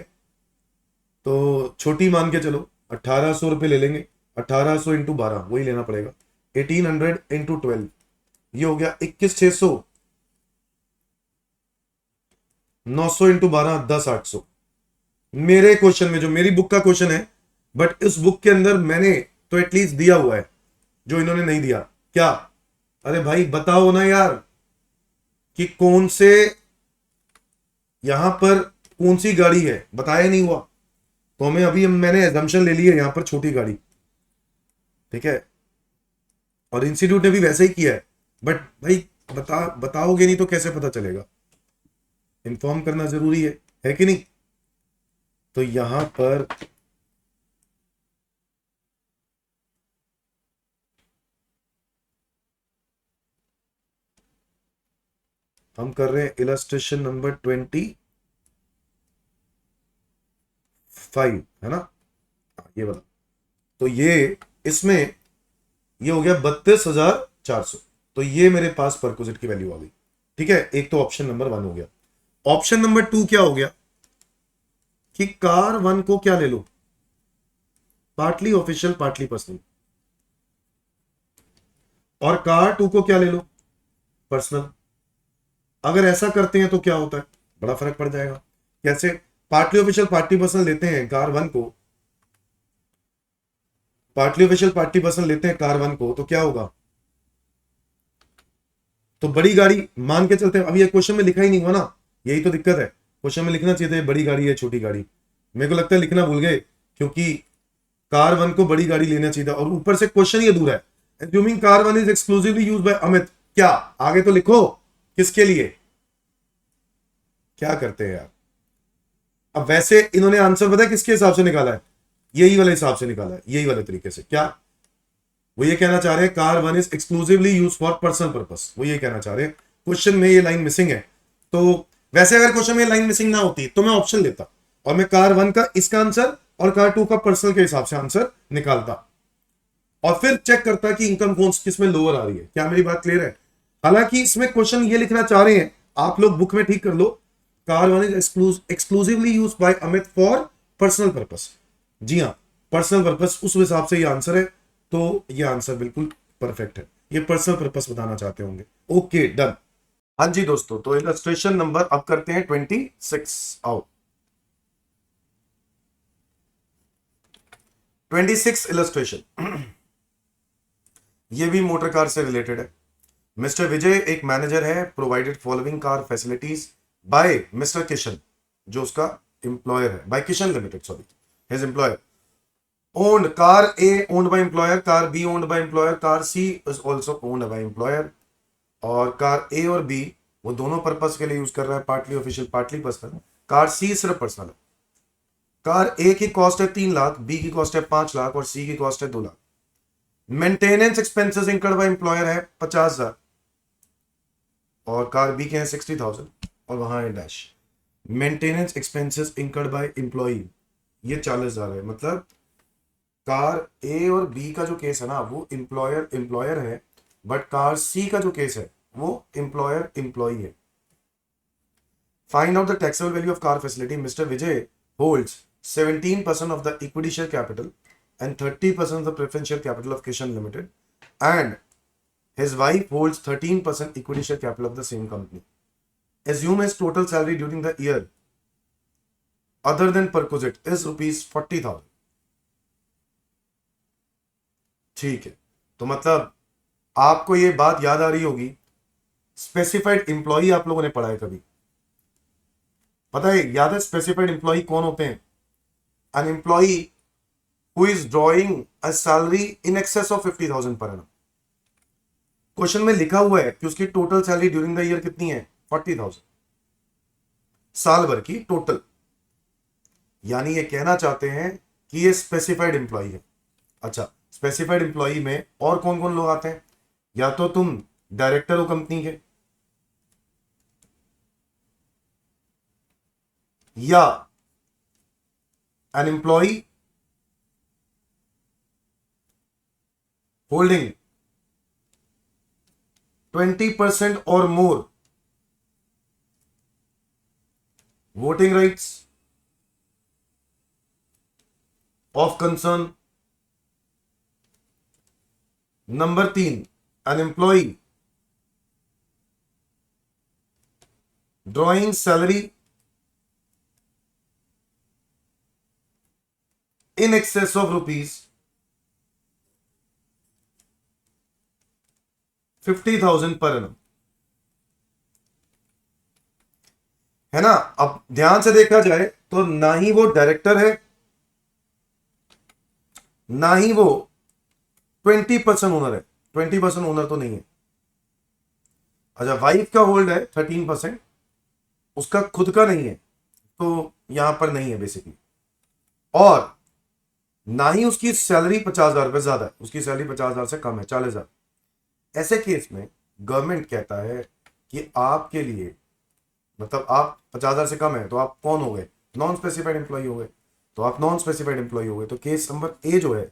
तो छोटी मान के चलो, 1800 रुपए ले लेंगे, 1800 इंटू 12 वही लेना पड़ेगा, 1800 इंटू 12 ये हो गया 21,600, 900 इंटू 12 10,800। मेरे क्वेश्चन में, जो मेरी बुक का क्वेश्चन है, बट इस बुक के अंदर मैंने तो एटलीस्ट दिया हुआ है, जो इन्होंने नहीं दिया। क्या, अरे भाई बताओ ना यार कि कौन से यहां पर कौन सी गाड़ी है, बताया नहीं हुआ। तो हमें अभी मैंने एजम्पशन ले ली है यहां पर छोटी गाड़ी, ठीक है, और इंस्टीट्यूट ने भी वैसे ही किया है। बट भाई बताओगे नहीं तो कैसे पता चलेगा, इन्फॉर्म करना जरूरी है कि नहीं। तो यहां पर हम कर रहे हैं इलस्ट्रेशन नंबर 25, है ना, ये वाला। तो ये इसमें ये हो गया 32,400, तो ये मेरे पास परक्विजिट की वैल्यू आ गई। ठीक है, एक तो ऑप्शन नंबर 1 हो गया। ऑप्शन नंबर 2 क्या हो गया कि कार 1 को क्या ले लो, पार्टली ऑफिशियल पार्टली पर्सनल, और कार 2 को क्या ले लो, पर्सनल। अगर ऐसा करते हैं तो क्या होता है, बड़ा फर्क पड़ जाएगा। कैसे, पार्टली ऑफिशियल पार्टी पर्सनल लेते हैं कार 1 को, पार्टली ऑफिशियल पार्टी पर्सनल लेते हैं कार 1 को, तो क्या होगा, तो बड़ी गाड़ी मान के चलते हैं। अब ये क्वेश्चन में लिखा ही नहीं हुआ ना, यही तो दिक्कत है। क्वेश्चन में लिखना चाहिए था बड़ी गाड़ी है छोटी गाड़ी, मेरे को लगता है लिखना भूल गए, क्योंकि कार 1 को बड़ी गाड़ी लेना चाहिए था। और ऊपर से क्वेश्चन ही अधूरा है, assuming car 1 is exclusively used by Amit, क्या? आगे तो लिखो किसके लिए, क्या करते हैं यार। अब वैसे इन्होंने आंसर पता है किसके हिसाब से निकाला है, यही वाले हिसाब से निकाला है, यही वाले तरीके से। क्या वो ये कहना चाह रहे हैं? Car one is exclusively use for personal purpose, वो ये कहना चाह रहे हैं। क्वेश्चन में ये लाइन मिसिंग है, तो वैसे अगर क्वेश्चन में लाइन मिसिंग ना होती तो मैं ऑप्शन लेता और मैं कार वन का इसका आंसर और कार टू का पर्सनल के हिसाब से आंसर निकालता और फिर चेक करता कि इनकम कौन किस में लोअर आ रही है। क्या मेरी बात क्लियर है? हालांकि इसमें क्वेश्चन ये लिखना चाह रहे हैं, आप लोग बुक में ठीक कर लो, car one is exclusively use by Amit for personal purpose. जी हाँ, पर्सनल पर्पस, उस हिसाब से ये आंसर है, तो ये आंसर बिल्कुल परफेक्ट है। ये पर्सनल पर्पस बताना चाहते होंगे। Okay done. हाँ जी दोस्तों, तो इलस्ट्रेशन नंबर अब करते हैं 26। आओ 26 इलस्ट्रेशन। ये भी मोटर कार से रिलेटेड है। मिस्टर विजय एक मैनेजर है, provided following car facilities by mister Kishan, जो उसका एम्प्लॉयर है, by Kishan limited, sorry his employer. Owned car A owned by employer, car B owned by employer, car C is also owned by employer. और car A और B वो दोनों purpose के लिए use कर रहा है, partly official partly personal. Car C सिर्फ पर्सनल है। कार ए की कॉस्ट है 3 लाख, बी की कॉस्ट है 5 लाख और सी की कॉस्ट है 2 lakh. Maintenance expenses incurred by employer है 50,000 और कार बी के हैं 60,000 और वहां है dash. Maintenance expenses incurred by employee ये 40,000 है। मतलब कार ए और बी का जो केस है ना वो एम्प्लॉयर है, बट कार सी का जो केस है वो एम्प्लॉयर एम्प्लॉय है। Find out the taxable value of car facility. Mister Vijay holds 17% of the equity share capital and 30% of the preferential capital of Kishan Limited, and his wife holds 13% equity share capital of the same company. Assume his total salary during the year other than perquisite is rupees 40,000. ठीक है, तो मतलब आपको ये बात याद आ रही होगी, स्पेसिफाइड एम्प्लॉई आप लोगों ने पढ़ा है कभी? पता है, याद है स्पेसिफाइड एम्प्लॉई कौन होते हैं? An employee who is drawing a salary in excess of 50,000 per annum. Question में लिखा हुआ है कि उसकी total salary during the year कितनी है? 40,000 साल भर की टोटल। यानी ये कहना चाहते हैं कि ये स्पेसिफाइड एम्प्लॉई है। अच्छा, स्पेसिफाइड एम्प्लॉई में और कौन कौन लोग आते हैं? या तो तुम डायरेक्टर हो कंपनी के, या an employee holding 20% or more voting rights of concern. Number 3, an employee drawing salary in excess of rupees 50,000 पर annum, है ना? अब ध्यान से देखा जाए तो ना ही वो डायरेक्टर है, ना ही वो 20% ओनर है। 20% ओनर तो नहीं है। अच्छा, वाइफ का होल्ड है 13%, उसका खुद का नहीं है, तो यहां पर नहीं है बेसिकली। और ना ही उसकी सैलरी 50,000 रुपए ज्यादा है, उसकी सैलरी 50,000 से कम है, 40,000। ऐसे केस में गवर्नमेंट कहता है कि आपके लिए, मतलब आप 50,000 से कम है तो आप कौन हो गए? नॉन स्पेसिफाइड एम्प्लॉय हो गए। तो आप नॉन स्पेसिफाइड एम्प्लॉय हो गए, तो केस नंबर ए जो है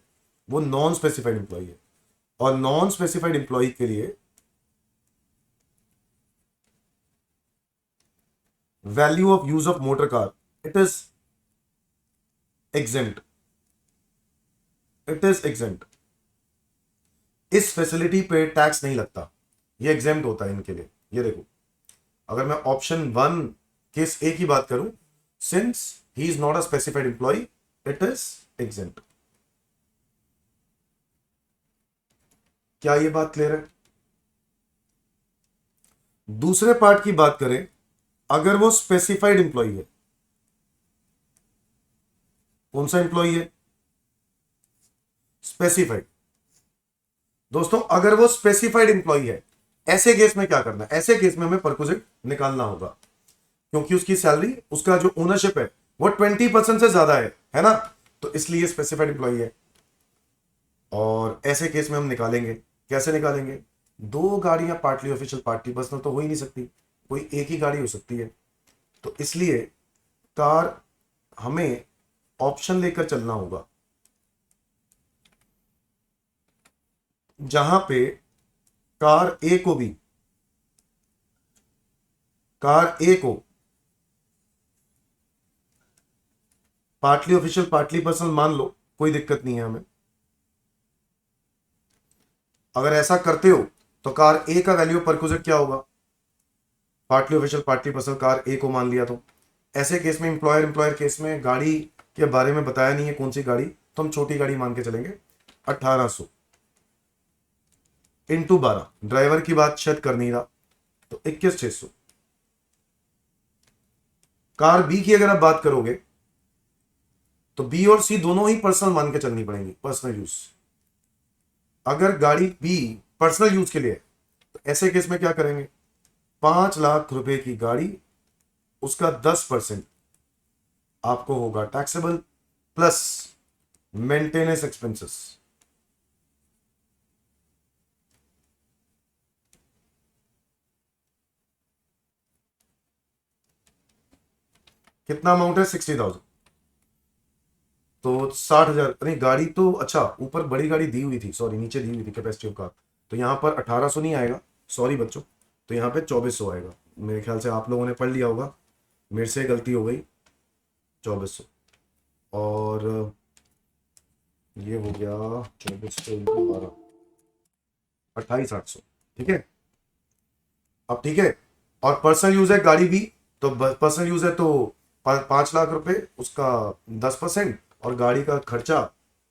वो नॉन स्पेसिफाइड एम्प्लॉय है। और नॉन स्पेसिफाइड एम्प्लॉय के लिए value of use of motor car, it is exempt, it is exempt. इस फैसिलिटी पे टैक्स नहीं लगता, ये एग्जेम्प्ट होता है इनके लिए। ये देखो, अगर मैं ऑप्शन 1 केस ए की बात करूं, since he is not a specified employee, it is exempt. क्या ये बात क्लियर है? दूसरे पार्ट की बात करें, अगर वो स्पेसिफाइड एम्प्लॉय है, कौन सा एम्प्लॉय है? स्पेसिफाइड। दोस्तों, अगर वो स्पेसिफाइड एम्प्लॉय है ऐसे केस में क्या करना है, ऐसे केस में हमें परक्विजिट निकालना होगा, क्योंकि उसकी सैलरी, उसका जो ओनरशिप है वो 20% से ज्यादा है ना, तो इसलिए स्पेसिफाइड एम्प्लॉई है। और ऐसे केस में हम निकालेंगे, कैसे निकालेंगे, दो गाड़ियां पार्टली ऑफिशियल पार्टली पर्सनल तो हो ही नहीं सकती, कोई एक ही गाड़ी हो सकती है। तो इसलिए कार, हमें ऑप्शन लेकर चलना होगा जहां पे कार ए को भी, कार ए को पार्टली ऑफिशियल पार्टली पर्सनल मान लो, कोई दिक्कत नहीं है हमें। अगर ऐसा करते हो तो कार ए का वैल्यू परक्विजिट क्या होगा, partly official partly personal car A को मान लिया। तो ऐसे केस में एम्प्लॉयर एम्प्लॉयर केस में गाड़ी के बारे में बताया नहीं है कौन सी गाड़ी, तो हम छोटी गाड़ी मान के चलेंगे। 1800 इंटू 12, ड्राइवर की बात शायद कर नहीं रहा, तो 21,600। कार बी की अगर आप बात करोगे तो बी और सी दोनों ही पर्सनल मान के चलनी पड़ेंगी, पर्सनल यूज। अगर गाड़ी बी पर्सनल यूज के लिए है, तो ऐसे केस में क्या करेंगे, 5 लाख रुपए की गाड़ी, उसका 10% आपको होगा टैक्सेबल, प्लस मेंटेनेंस एक्सपेंसेस। कितना अमाउंट है, 60,000, तो 60,000। नहीं गाड़ी तो अच्छा, ऊपर बड़ी गाड़ी दी हुई थी, सॉरी नीचे दी हुई थी कैपेसिटी ऑफ कार, तो यहां पर 1800 नहीं आएगा, सॉरी बच्चों, तो यहां पे 2400 आएगा। मेरे ख्याल से आप लोगों ने पढ़ लिया होगा, मेरे से गलती हो गई, 2400। और ये हो गया 2400 इंटू 12, 28,800, ठीक है। अब ठीक है, और पर्सनल यूज है गाड़ी भी, तो पर्सनल यूज है तो 5 लाख रुपए, उसका 10%, और गाड़ी का खर्चा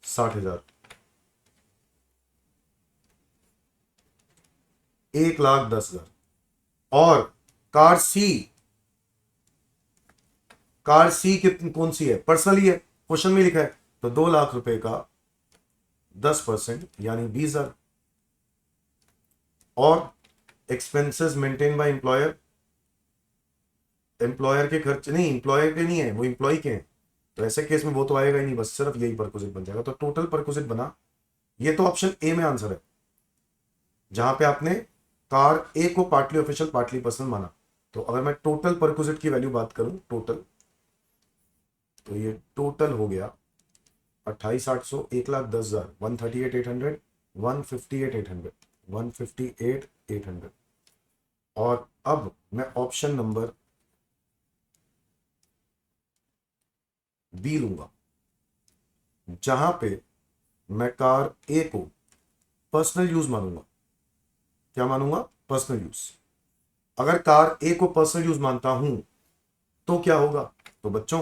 60,000, 1,10,000। और कार सी, कार सी कितनी कौन सी है, पर्सनल ही है, क्वेश्चन में लिखा है, तो 2 लाख रुपए का 10% यानी 20,000। और expenses maintain by employer, employer के खर्च नहीं, एम्प्लॉयर के नहीं है, वो एम्प्लॉय के हैं, तो ऐसे केस में वो तो आएगा ही नहीं, बस सिर्फ यही परक्विजिट बन जाएगा। तो टोटल परक्विजिट बना, ये तो ऑप्शन ए में आंसर है, जहां पे आपने कार ए को पार्टली ऑफिशियल पार्टली पर्सनल माना। तो अगर मैं टोटल परक्विजिट की वैल्यू बात करूं, टोटल, तो ये टोटल हो गया 28,800, 1,10,000, 138,800, 158,800, 158,800। और अब मैं ऑप्शन नंबर बी लूंगा, जहां पे मैं कार ए को पर्सनल यूज मानूंगा। क्या मानूंगा, पर्सनल यूज। अगर कार ए को पर्सनल यूज मानता हूं तो क्या होगा, तो बच्चों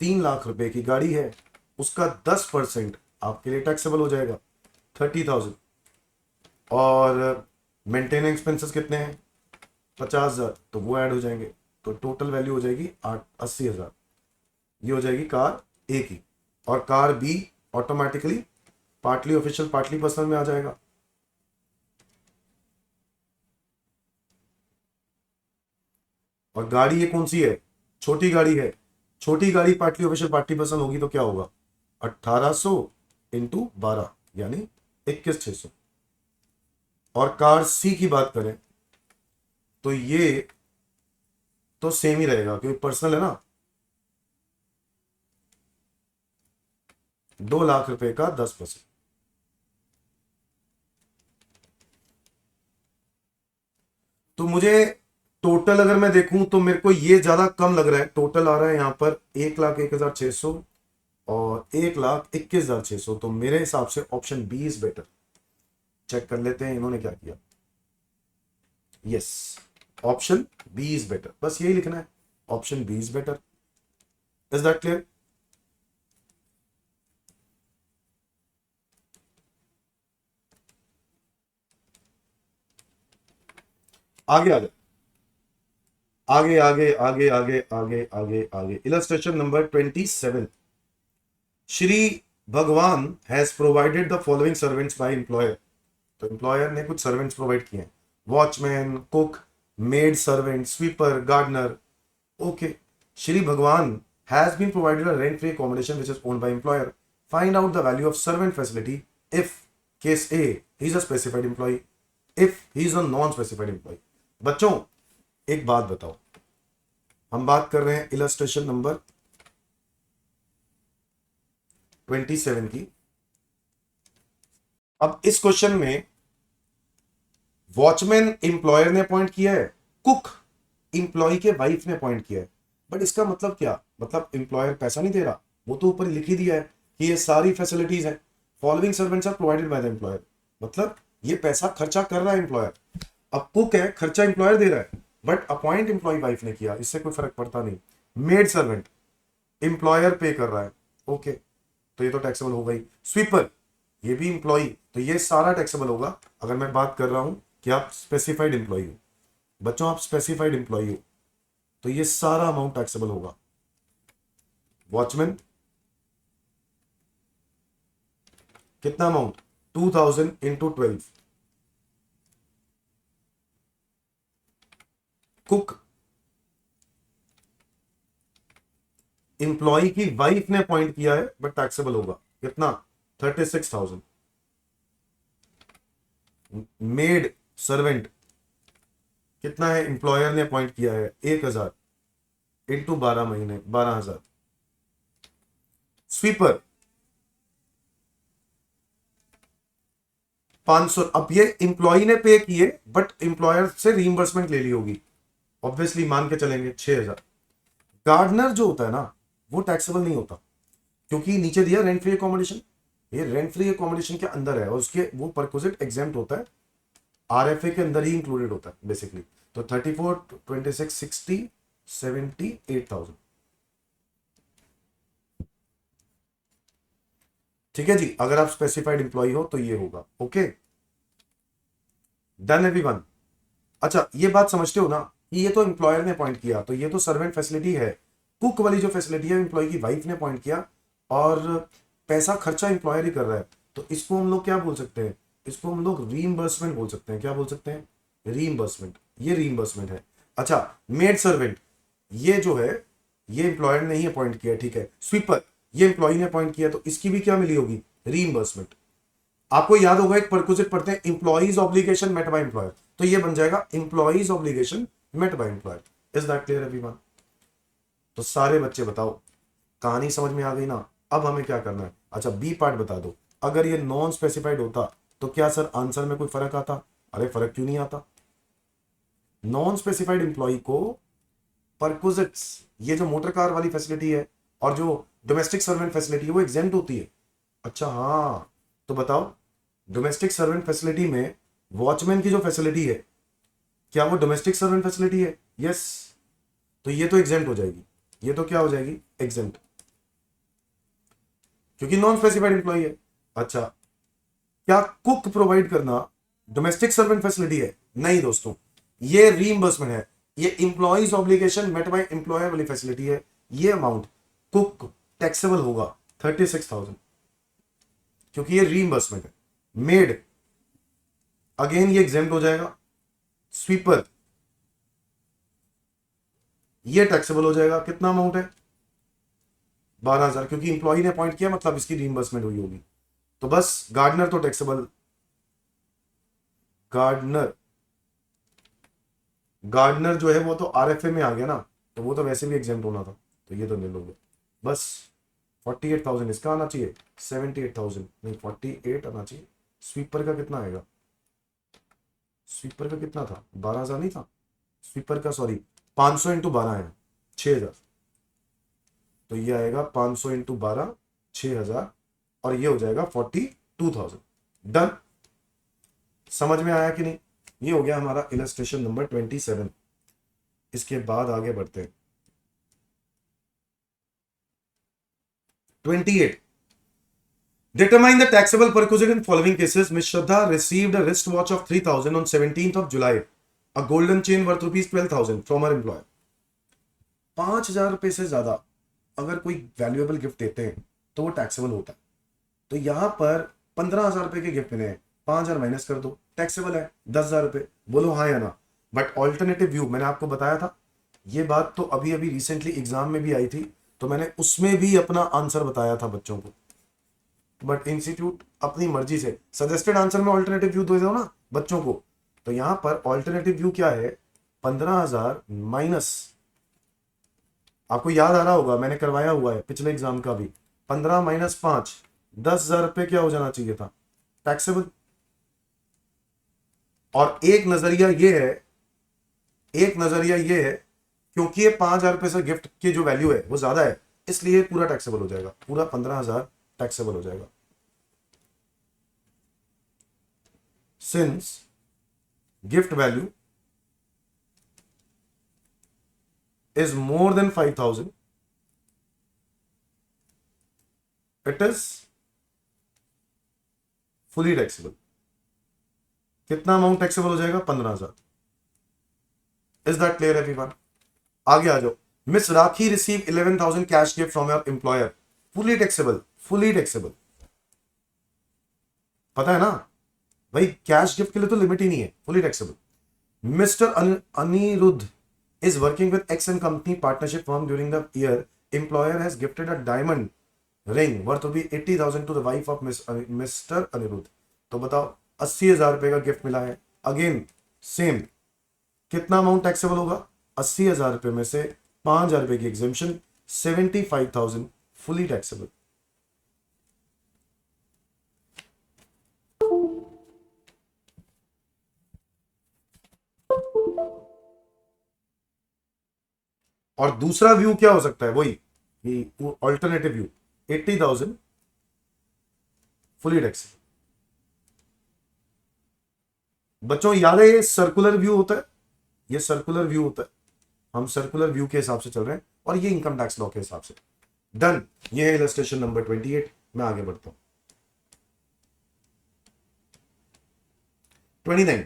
3 लाख रुपए की गाड़ी है, उसका 10% आपके लिए टैक्सेबल हो जाएगा, 30,000। और मेंटेनेंस एक्सपेंसेस कितने हैं, 50,000, तो वो ऐड हो जाएंगे, तो टोटल वैल्यू हो जाएगी 80,000। ये हो जाएगी कार ए की। और car be automatically partly official partly personal में आ जाएगा। और गाड़ी ये कौन सी है, छोटी गाड़ी है, छोटी गाड़ी पार्टली ऑफिशियल पार्टली पर्सनल होगी तो क्या होगा, 1800 इंटू 12 यानी 21,600। और कार सी की बात करें तो ये तो सेम ही रहेगा, क्योंकि पर्सनल है ना, 2 लाख रुपए का 10%। तो मुझे टोटल अगर मैं देखूं तो मेरे को ये ज्यादा कम लग रहा है, टोटल आ रहा है यहां पर 1,01,600 और 1,21,600, तो मेरे हिसाब से option B is better. Check कर लेते हैं इन्होंने क्या किया। Yes, option B is better, बस यही लिखना है, option B is better. Is that clear. आगे आगे आगे आगे आगे आगे आगे आगे आगे illustration number 27। Shri Bhagwan has provided the following servants by employer. तो एम्प्लॉयर ने कुछ सर्वेंट्स प्रोवाइड किए हैं, watchman, cook, maid servant, sweeper, gardener. Okay. Shri Bhagwan has been provided a rent free accommodation which is owned by employer. Find out the value of servant facility if case A he is a specified employee, if he is a non specified employee. बच्चों एक बात बताओ, हम बात कर रहे हैं illustration number 27 की. अब इस क्वेश्चन में वॉचमैन इंप्लॉयर ने अपॉइंट किया है, कुक इंप्लॉय के वाइफ ने अपॉइंट किया है. बट इसका मतलब क्या, मतलब इंप्लॉयर पैसा नहीं दे रहा, वो तो ऊपर लिख ही दिया है कि ये सारी फैसिलिटीज हैं. Following servants are provided by the employer, मतलब ये पैसा खर्चा कर रहा है एम्प्लॉयर. अब कुक है, खर्चा एम्प्लॉयर दे रहा है, बट अपॉइंट एम्प्लॉय वाइफ ने किया, इससे कोई फर्क पड़ता नहीं. मेड सर्वेंट एम्प्लॉयर पे कर रहा है, ओके, तो ये तो टैक्सेबल होगा ही. स्वीपर ये भी एम्प्लॉय, तो ये सारा टैक्सेबल होगा. अगर मैं बात कर रहा हूं कि आप स्पेसिफाइड एम्प्लॉय हो, बच्चों आप स्पेसिफाइड एम्प्लॉय हो, तो ये सारा अमाउंट टैक्सेबल होगा. वॉचमैन कितना अमाउंट, 2000 इंटू 12. कुक इंप्लॉय की वाइफ ने अपॉइंट किया है बट टैक्सेबल होगा कितना, 36,000. मेड सर्वेंट कितना है, इंप्लॉयर ने अपॉइंट किया है 1000 इंटू 12 महीने, 12,000. स्वीपर 500. अब ये इंप्लॉय ने पे किए बट इंप्लॉयर से रीइंबर्समेंट ले ली होगी, ऑब्वियसली मान के चलेंगे 6,000. गार्डनर जो होता है ना वो टैक्सेबल नहीं होता, क्योंकि नीचे दिया रेंट फ्री अकोमोडेशन, ये रेंट फ्री अकोमोडेशन के अंदर है और उसके वो परक्विजिट एग्जेम्प्ट होता है, आरएफए के अंदर ही इंक्लूडेड होता है बेसिकली. तो 34, 26, 60, 78,000. ठीक है जी, अगर आप स्पेसिफाइड इंप्लॉय हो तो ये होगा. Okay, done everyone. अच्छा ये बात समझते हो ना कि ये तो एम्प्लॉयर ने अपॉइंट किया, तो ये तो सर्वेंट फैसिलिटी है. कुक वाली जो फैसिलिटी है एम्प्लॉय की वाइफ ने अपॉइंट किया और पैसा खर्चा एम्प्लॉयर ही कर रहा है, तो इसको हम लोग क्या बोल सकते हैं, इसको हम लोग रीइंबर्समेंट बोल सकते हैं. क्या बोल सकते हैं, रीइंबर्समेंट. ये रीइंबर्समेंट है. अच्छा मेड सर्वेंट ये जो है ये एम्प्लॉयर ने ही अपॉइंट किया, ठीक है. स्वीपर ये एम्प्लॉय ने अपॉइंट किया, तो इसकी भी क्या मिली होगी, रीइंबर्समेंट. आपको याद होगा एक परक्विजिट पढ़ते हैं, employee's obligation met by employer, तो ये बन जाएगा employee's obligation met by employer. Is that clear everyone? तो सारे बच्चे बताओ, कहानी समझ में आ गई ना. अब हमें क्या करना है, अच्छा बी पार्ट बता दो. अगर ये नॉन स्पेसिफाइड होता तो क्या सर आंसर में कोई फर्क आता? अरे फर्क क्यों नहीं आता. नॉन स्पेसिफाइड एम्प्लॉय को परक्विजिट्स, ये जो मोटर कार वाली फैसिलिटी है और जो डोमेस्टिक सर्वेंट फैसिलिटी है वो एग्जेम्प्ट होती है. अच्छा हाँ, तो बताओ डोमेस्टिक सर्वेंट फैसिलिटी में वॉचमैन की जो फैसिलिटी है क्या वो डोमेस्टिक सर्वेंट फैसिलिटी है? यस. तो ये तो एग्जेम्प्ट हो जाएगी, ये तो क्या हो जाएगी, एग्जेम्प्ट, क्योंकि नॉन स्पेसिफाइड एम्प्लॉय है. अच्छा क्या कुक प्रोवाइड करना डोमेस्टिक सर्वेंट फैसिलिटी है? नहीं दोस्तों, ये रीइंबर्समेंट है. ये employee's obligation met by employer वाली फैसिलिटी है. ये अमाउंट कुक टैक्सेबल होगा 36,000, क्योंकि ये रीइंबर्समेंट है. मेड अगेन ये एग्जेम्प्ट हो जाएगा. स्वीपर ये टैक्सेबल हो जाएगा. कितना अमाउंट है, 12,000, क्योंकि इंप्लॉय ने अपॉइंट किया मतलब इसकी रीइंबर्समेंट हुई होगी. तो बस गार्डनर तो टैक्सेबल, गार्डनर गार्डनर जो है वो तो आरएफए में आ गया ना, तो वो तो वैसे भी एग्जेम्प्ट होना था, तो ये तो ले लोगे. बस 48,000 इसका आना चाहिए, 78,000 नहीं 48 आना चाहिए. स्वीपर का कितना आएगा, स्वीपर का कितना था, 12,000 नहीं था स्वीपर का, सॉरी 500 इंटू 12 है 6,000, तो ये आएगा 500 इंटू 12 6,000 और ये हो जाएगा 42,000. डन. समझ में आया कि नहीं? ये हो गया हमारा इलस्ट्रेशन नंबर 27. इसके बाद आगे बढ़ते हैं 28. Determine the taxable perquisite in following cases. Miss Shraddha received a wristwatch of 3,000 on 17th of July. A golden chain worth rupees 12,000 from her employer. 5,000 रुपए से ज्यादा अगर कोई वैल्यूएबल गिफ्ट देते हैं तो वो टैक्सेबल होता है. तो यहां पर 15,000 रुपए के गिफ्ट मिले हैं, 5,000 माइनस कर दो, टैक्सेबल है 10,000 रुपए। बोलो हाँ या ना। बट ऑल्टरनेटिव व्यू मैंने आपको बताया था, ये बात तो अभी अभी रिसेंटली एग्जाम में भी आई थी, तो मैंने उसमें भी अपना आंसर बताया था बच्चों को। बट इंस्टीट्यूट अपनी मर्जी से सजेस्टेड आंसर में ऑल्टरनेटिव व्यू दे दो ना बच्चों को। तो यहां पर ऑल्टरनेटिव व्यू क्या है, 15,000 माइनस, आपको याद आ रहा होगा मैंने करवाया हुआ है पिछले एग्जाम का भी, 15 माइनस 5, 10,000 रुपए क्या हो जाना चाहिए था, टैक्सेबल। और एक नजरिया ये है, एक नजरिया ये है, क्योंकि ये 5,000 रुपए से गिफ्ट की जो वैल्यू है वो ज्यादा है, इसलिए पूरा टैक्सेबल हो जाएगा, पूरा 15,000 टैक्सेबल हो जाएगा। Since gift value is more than 5,000, it is fully taxable। कितना अमाउंट टैक्सेबल हो जाएगा, 15,000। Is that clear everyone? आगे आ जाओ। Miss rakhi receive 11,000 cash gift from your employer, fully taxable, fully taxable. पता है ना भाई, कैश गिफ्ट के लिए तो लिमिट ही नहीं है, fully taxable. Mister Aniruddh is working with X and company partnership firm during the year. Employer has gifted a diamond ring worth to be 80,000 to the wife of Mr. Anirudh। तो बताओ 80,000 रुपए का गिफ्ट मिला है। Again same, कितना amount taxable होगा, 80,000 रुपए में से 5,000 रुपए की एग्जेम्पशन, 75,000 फुली टैक्सेबल। और दूसरा व्यू क्या हो सकता है, वही ऑल्टरनेटिव व्यू, 80,000 फुली टैक्सेबल। बच्चों याद है ये सर्कुलर व्यू होता है, ये सर्कुलर व्यू होता है, हम सर्कुलर व्यू के हिसाब से चल रहे हैं, और ये इनकम टैक्स लॉ के हिसाब से। डन, ये है इलस्ट्रेशन नंबर 28। मैं आगे बढ़ता हूं। 29,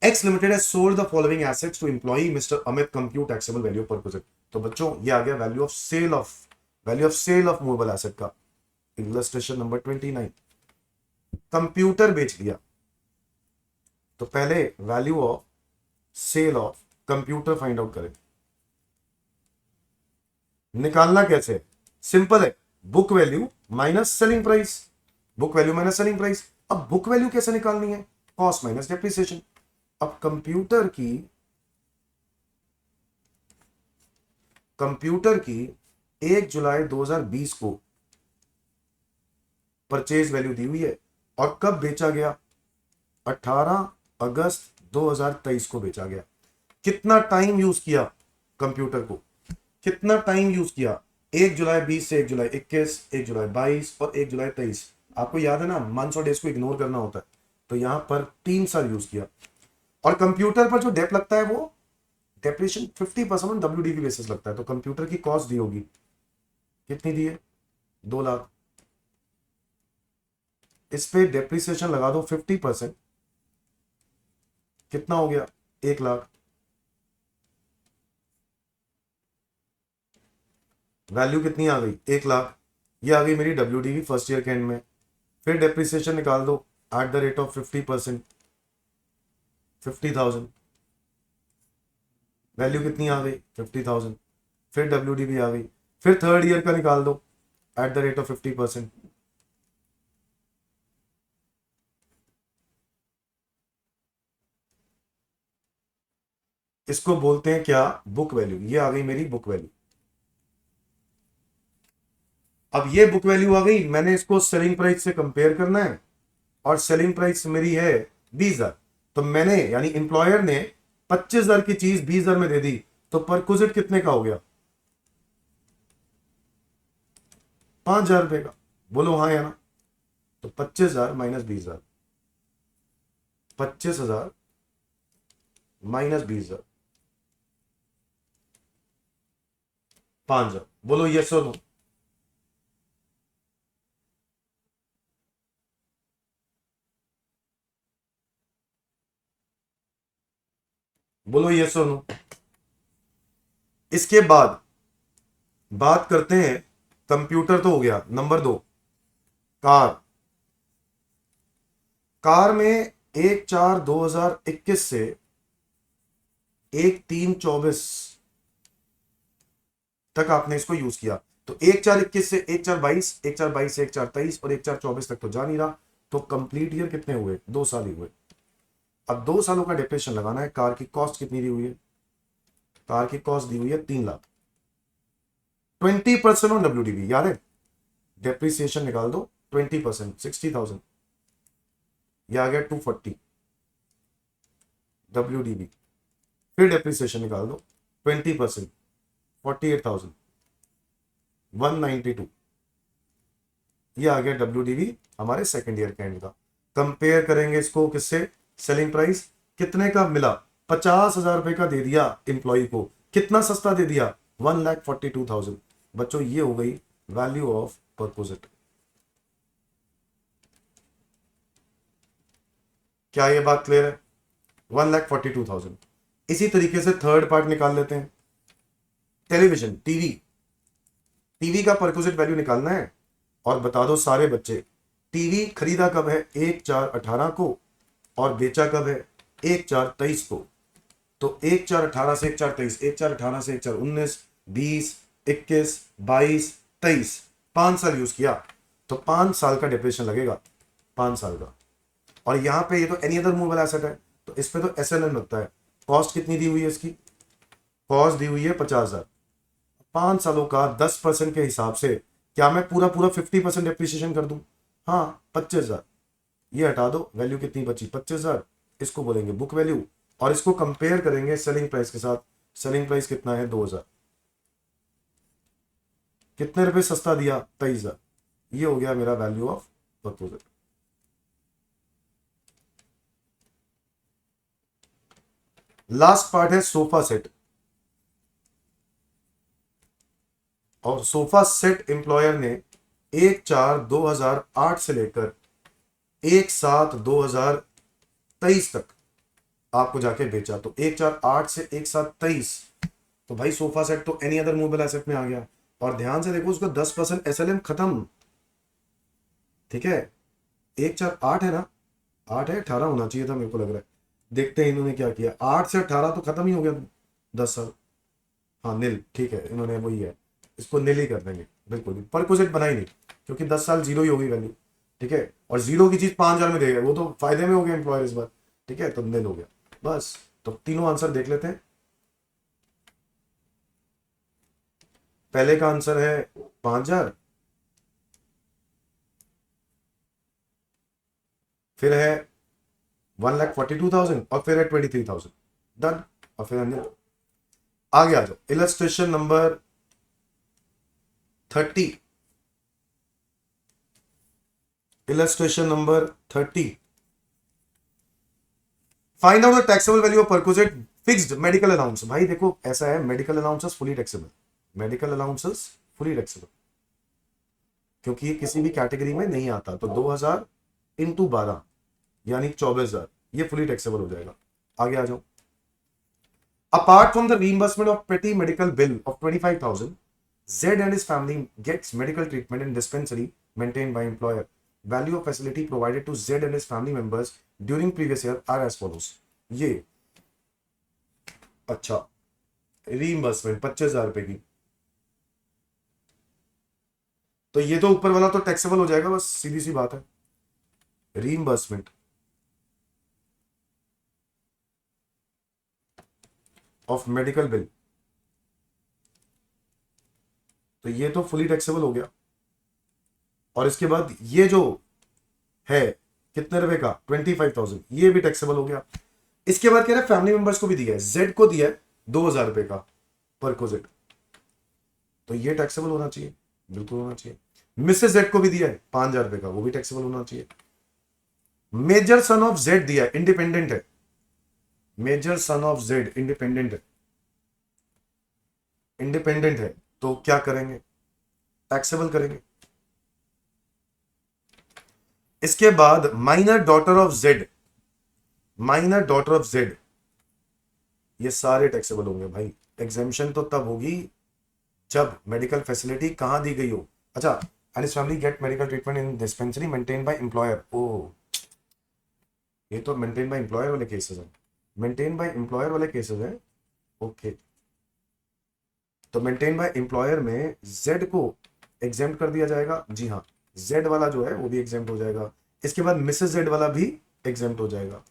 X Limited has sold the following assets to employee Mr. Amit, compute taxable value per project। तो बच्चों ये आ गया value of sale of movable asset का इलस्ट्रेशन नंबर 29। कंप्यूटर बेच दिया, तो पहले value of sale of computer find out करें। निकालना कैसे, सिंपल है, book value minus selling price, book value minus selling price. अब बुक वैल्यू कैसे निकालनी है, कॉस्ट माइनस डेप्रिसिएशन। अब कंप्यूटर की 1 जुलाई 2020 को परचेज वैल्यू दी हुई है, और कब बेचा गया, 18 अगस्त 2023 को बेचा गया। कितना टाइम यूज किया कंप्यूटर को, कितना टाइम यूज किया, 1 जुलाई 20 से 1 जुलाई 21, 1 जुलाई 22 और 1 जुलाई 23। आपको याद है ना, मंथ्स और डेज को इग्नोर करना होता है, तो यहां पर 3 साल यूज किया। और कंप्यूटर पर जो डेप लगता है वो डेप्रिसिएशन 50% ऑन WDV बेसिस लगता है। तो कंप्यूटर की कॉस्ट दी होगी, कितनी दी है, 2 लाख। इस पे डेप्रिसिएशन लगा दो 50%, कितना हो गया, 1 लाख। वैल्यू कितनी आ गई, 1 लाख। ये आ गई मेरी WDV फर्स्ट ईयर के एंड में। फिर डेप्रिसिएशन निकाल दो at the rate of 50%, 50,000। Value कितनी आ गई, 50,000। फिर WDV आ गई। फिर थर्ड ईयर का निकाल दो एट द रेट ऑफ 50%। इसको बोलते हैं क्या, बुक वैल्यू। ये आ गई मेरी बुक वैल्यू। अब ये बुक वैल्यू आ गई, मैंने इसको सेलिंग प्राइस से कंपेयर करना है, और सेलिंग प्राइस मेरी है 20,000। तो मैंने यानी एम्प्लॉयर ने 25,000 की चीज 20,000 में दे दी, तो परक्विजिट कितने का हो गया, 5,000 रुपए का। बोलो हाँ या ना। तो 25,000 माइनस 20,000, 25,000 माइनस 20,000, 5,000। बोलो यस और नो। बोलो यस और नो। इसके बाद बात करते हैं, कंप्यूटर तो हो गया, नंबर 2 कार। कार में 1/4/2021 से 1/3/24 तक आपने इसको यूज किया, तो 1/4/21 से 1/4/22, 1/4/22 से 1/4/23 और 1/4/24 तक तो जा नहीं रहा, तो कंप्लीट ईयर कितने हुए? 2 साल ही हुए। अब 2 सालों का डिप्रेशन लगाना है। कार की कॉस्ट कितनी दी हुई है? कार की कॉस्ट दी हुई है 3 लाख। 20% ऑन WDV, याद है? डेप्रिसिएशन निकाल दो, 20% 60,000, यह आ गया 240 WDV। फिर डेप्रिसिएशन निकाल दो 20%, 48,000, 192, ये आ गया WDV हमारे सेकेंड ईयर के एंड का। कंपेयर करेंगे इसको किससे? सेलिंग प्राइस कितने का मिला? 50,000 रुपए का दे दिया इंप्लॉय को। कितना सस्ता दे दिया? 1,42,000। बच्चों ये हो गई वैल्यू ऑफ परपोजिट। क्या ये बात क्लियर है? 1,42,000। इसी तरीके से थर्ड पार्ट निकाल लेते हैं। टेलीविजन, टीवी, टीवी का परक्विजिट वैल्यू निकालना है और बता दो सारे बच्चे, टीवी खरीदा कब है? 1/4/18 को और बेचा कब है? 1/4/23 को। तो 1/4/18 से 1/4/23, 1/4/18 से 1/4/19, 20, 21, 22, 23, 5 साल यूज किया, तो 5 साल का डिप्रेशन लगेगा, 5 साल का। और यहां पे ये तो एनी अदर मूवेबल एसेट है, तो इस पे तो SLN लगता है। कॉस्ट कितनी दी हुई है इसकी? कॉस्ट दी हुई है 50,000। 5 सालों का 10% के हिसाब से क्या मैं पूरा पूरा 50% डेप्रिसिएशन कर दूं? हाँ, 25,000। ये हटा दो, वैल्यू कितनी बची? 25,000। इसको बोलेंगे बुक वैल्यू और इसको कंपेयर करेंगे सेलिंग प्राइस के साथ। सेलिंग प्राइस कितना है? 2,000। कितने रुपए सस्ता दिया? 23,000। ये हो गया मेरा value of proposal. Last part है सोफा सेट। और सोफा सेट एम्प्लॉयर ने 1/4/2008 से लेकर 1/7/2023 तक आपको जाके बेचा, तो 1/4/8 से 1/7/23, तो भाई सोफा सेट तो एनी अदर मूवेबल एसेट में आ गया। और ध्यान से देखो, उसका 10% SLM खत्म। ठीक है, 1/4/8 है ना? 8 है, 18 होना चाहिए था मेरे को लग रहा है। देखते हैं इन्होंने क्या किया। 8 से 18 तो खत्म ही हो गया 10 साल। हाँ नील, ठीक है, इन्होंने वही है, इसको नील ही कर देंगे। बिल्कुल भी परक्विजिट बना ही नहीं, क्योंकि 10 साल जीरो ही होगी वैल्यू। ठीक है, और जीरो की चीज 5,000 में देगा, वो तो फायदे में हो गया एम्प्लॉयर इस बार। ठीक है, तो नील हो गया बस। तो तीनों आंसर देख लेते हैं। पहले का आंसर है 5,000, फिर है 1,42,000 और फिर है 23,000। डन। और फिर अन्य आगे आ जाओ। Illustration number 30। Illustration number 30। Find out the taxable value of perquisite fixed medical allowance. भाई देखो ऐसा है, medical allowances fully taxable. Medical allowances fully taxable, क्योंकि ये किसी भी कैटेगरी में नहीं आता। तो 2,000 इंटू 12 यानी 24,000, ये फुली टैक्सेबल हो जाएगा। आगे आ जाओ। Apart from the reimbursement of पेटी medical bill of 25,000, Z and his family gets medical treatment in dispensary maintained by employer. Value of facility provided to Z and his family members during previous year are as follows. ये अच्छा, reimbursement 25,000 रुपए की, तो ये तो ऊपर वाला तो टैक्सेबल हो जाएगा, बस सीधी सी बात है। रीइंबर्समेंट ऑफ मेडिकल बिल, तो ये तो फुली टैक्सेबल हो गया। और इसके बाद ये जो है कितने रुपए का? 25,000, ये भी टैक्सेबल हो गया। इसके बाद कह रहे फैमिली मेंबर्स को भी दिया है, जेड को दिया है 2,000 रुपए का परक्विजिट, तो ये टैक्सेबल होना चाहिए, बिल्कुल होना चाहिए। मिसेस जेड को भी दिया है 5,000 रुपए का, वो भी टैक्सेबल होना चाहिए। मेजर सन ऑफ जेड दिया है, इंडिपेंडेंट है। Major son of Z independent है, इंडिपेंडेंट है, तो क्या करेंगे? टैक्सेबल करेंगे। इसके बाद minor daughter of Z, minor daughter of Z, ये सारे टैक्सेबल होंगे भाई। एग्जेम्पशन तो तब होगी जब मेडिकल फैसिलिटी कहां दी गई हो। अच्छा, and his family get medical treatment in dispensary maintain by employer. ओ ये तो मेंटेन बाय एम्प्लॉयर वाले केसेस हैं, मेंटेन बाय एम्प्लॉयर वाले केसेस हैं। ओके, तो मेंटेन बाय एम्प्लॉयर में जेड को एग्जेम्प्ट कर दिया जाएगा। जी हाँ, जेड वाला जो है वो भी एग्जेम्प्ट हो जाएगा। इसके बाद मिसेस जेड वाला भी एग्जेम्प्ट हो जाएगा।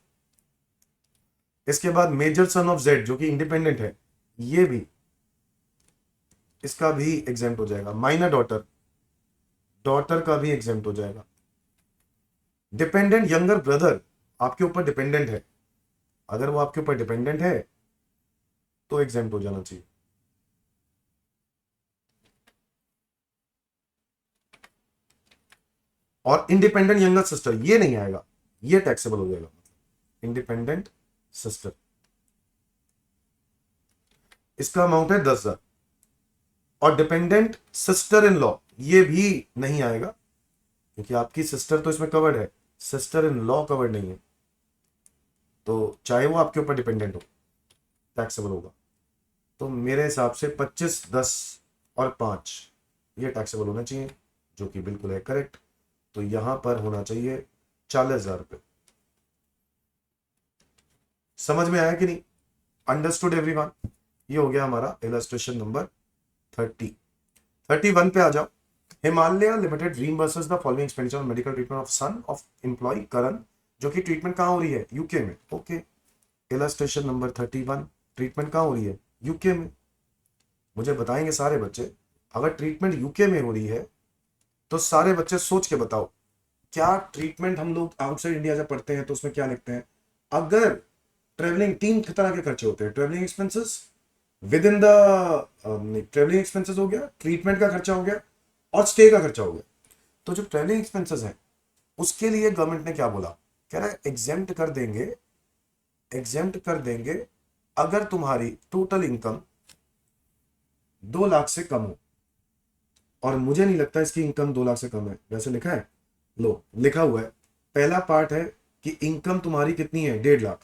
इसके बाद मेजर सन ऑफ जेड जो कि इंडिपेंडेंट है, ये भी, इसका भी एग्जेम्प्ट हो जाएगा। माइनर डॉटर, डॉटर का भी एग्जेम्प्ट हो जाएगा। डिपेंडेंट यंगर ब्रदर आपके ऊपर डिपेंडेंट है, अगर वो आपके ऊपर डिपेंडेंट है तो एग्जेम्प्ट हो जाना चाहिए। और इंडिपेंडेंट यंगर सिस्टर ये नहीं आएगा, ये टैक्सेबल हो जाएगा। इंडिपेंडेंट सिस्टर, इसका अमाउंट है 10,000। और डिपेंडेंट सिस्टर इन लॉ ये भी नहीं आएगा, क्योंकि आपकी सिस्टर तो इसमें कवर्ड है, सिस्टर इन लॉ कवर्ड नहीं है, तो चाहे वो आपके ऊपर डिपेंडेंट हो टैक्सेबल होगा। तो मेरे हिसाब से 25, 10 और 5 ये टैक्सेबल होना चाहिए, जो कि बिल्कुल है करेक्ट। तो यहां पर होना चाहिए 40,000 रुपये। समझ में आया कि नहीं? Understood everyone? ये हो गया हमारा इलस्ट्रेशन नंबर 30। 31 पे आ जाओ। Himalaya limited reimburses the following expenditure on medical treatment of son of employee Karan, जो कि ट्रीटमेंट कहां हो रही है? यूके में। ओके, इलस्ट्रेशन नंबर 31, ट्रीटमेंट कहां हो रही है? यूके में। मुझे बताएंगे सारे बच्चे, अगर ट्रीटमेंट यूके में हो रही है तो सारे बच्चे सोच के बताओ, क्या ट्रीटमेंट हम लोग आउटसाइड इंडिया जब पढ़ते हैं तो उसमें क्या लिखते हैं? अगर ट्रेवलिंग, 3 तरह के खर्चे होते हैं, travelling expenses with in the, travelling expenses हो गया, ट्रीटमेंट का खर्चा हो गया, और स्टे का खर्चा हो गया। तो जो ट्रेवलिंग एक्सपेंसेस हैं उसके लिए गवर्नमेंट ने क्या बोला? कह रहा है एग्जेम्प्ट कर देंगे, एग्जेम्प्ट कर देंगे अगर तुम्हारी टोटल इनकम 2 लाख से कम हो। और मुझे नहीं लगता इसकी इनकम 2 लाख से कम है, वैसे लिखा है, लो लिखा हुआ है। पहला पार्ट है कि इनकम तुम्हारी कितनी है? 1.5 लाख।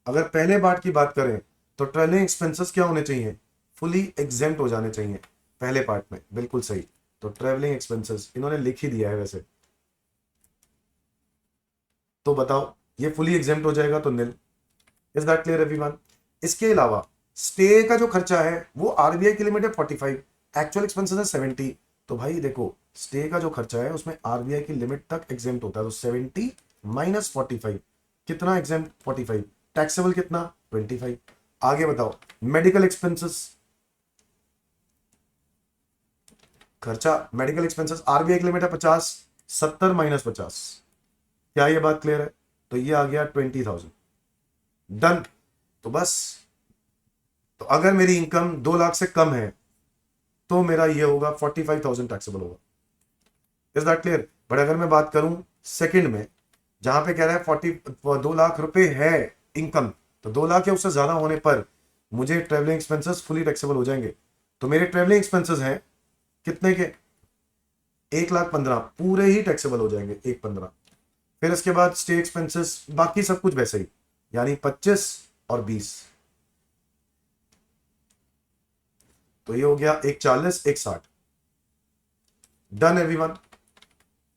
अगर पहले पार्ट की बात करें तो ट्रेवलिंग एक्सपेंसेस क्या होने चाहिए? फुली एग्जेम्प्ट हो जाने चाहिए पहले पार्ट में। बिल्कुल सही, तो ट्रेवलिंग एक्सपेंसेस इन्होंने लिख ही दिया है वैसे, तो बताओ ये फुली एग्जेम्प्ट हो जाएगा तो nil. Is that clear everyone? इसके अलावा स्टे का जो खर्चा है वो आरबीआई की लिमिट है 45, एक्चुअल एक्सपेंसेस है 70। तो भाई देखो, स्टे का जो खर्चा है उसमें आरबीआई की लिमिट तक एग्जेम्प्ट होता है, तो 70 माइनस 45 कितना एग्जेम्प्ट? 45। टैक्सेबल कितना? 25। आगे बताओ, मेडिकल एक्सपेंसेस खर्चा, मेडिकल एक्सपेंसेस आरबीआई की लिमिट है 50, 70 माइनस 50। क्या ये बात क्लियर है? तो ये आ गया 20,000। डन। तो बस, तो अगर मेरी इनकम 2 लाख से कम है तो मेरा ये होगा 45,000 टैक्सेबल होगा। Is that clear? बट अगर मैं बात करूं सेकंड में, जहां पे कह रहा है 2 लाख रुपए है इनकम, तो 2 लाख या उससे ज्यादा होने पर मुझे ट्रेवलिंग एक्सपेंसेस फुली टैक्सेबल हो जाएंगे। तो मेरे ट्रेवलिंग एक्सपेंसेस हैं कितने के? 1,15,000 पूरे ही टैक्सेबल हो जाएंगे, 1,15,000। फिर इसके बाद स्टे एक्सपेंसेस, बाकी सब कुछ वैसे ही, यानी 25 और 20। तो ये हो गया 1,40, 1,60। Done everyone?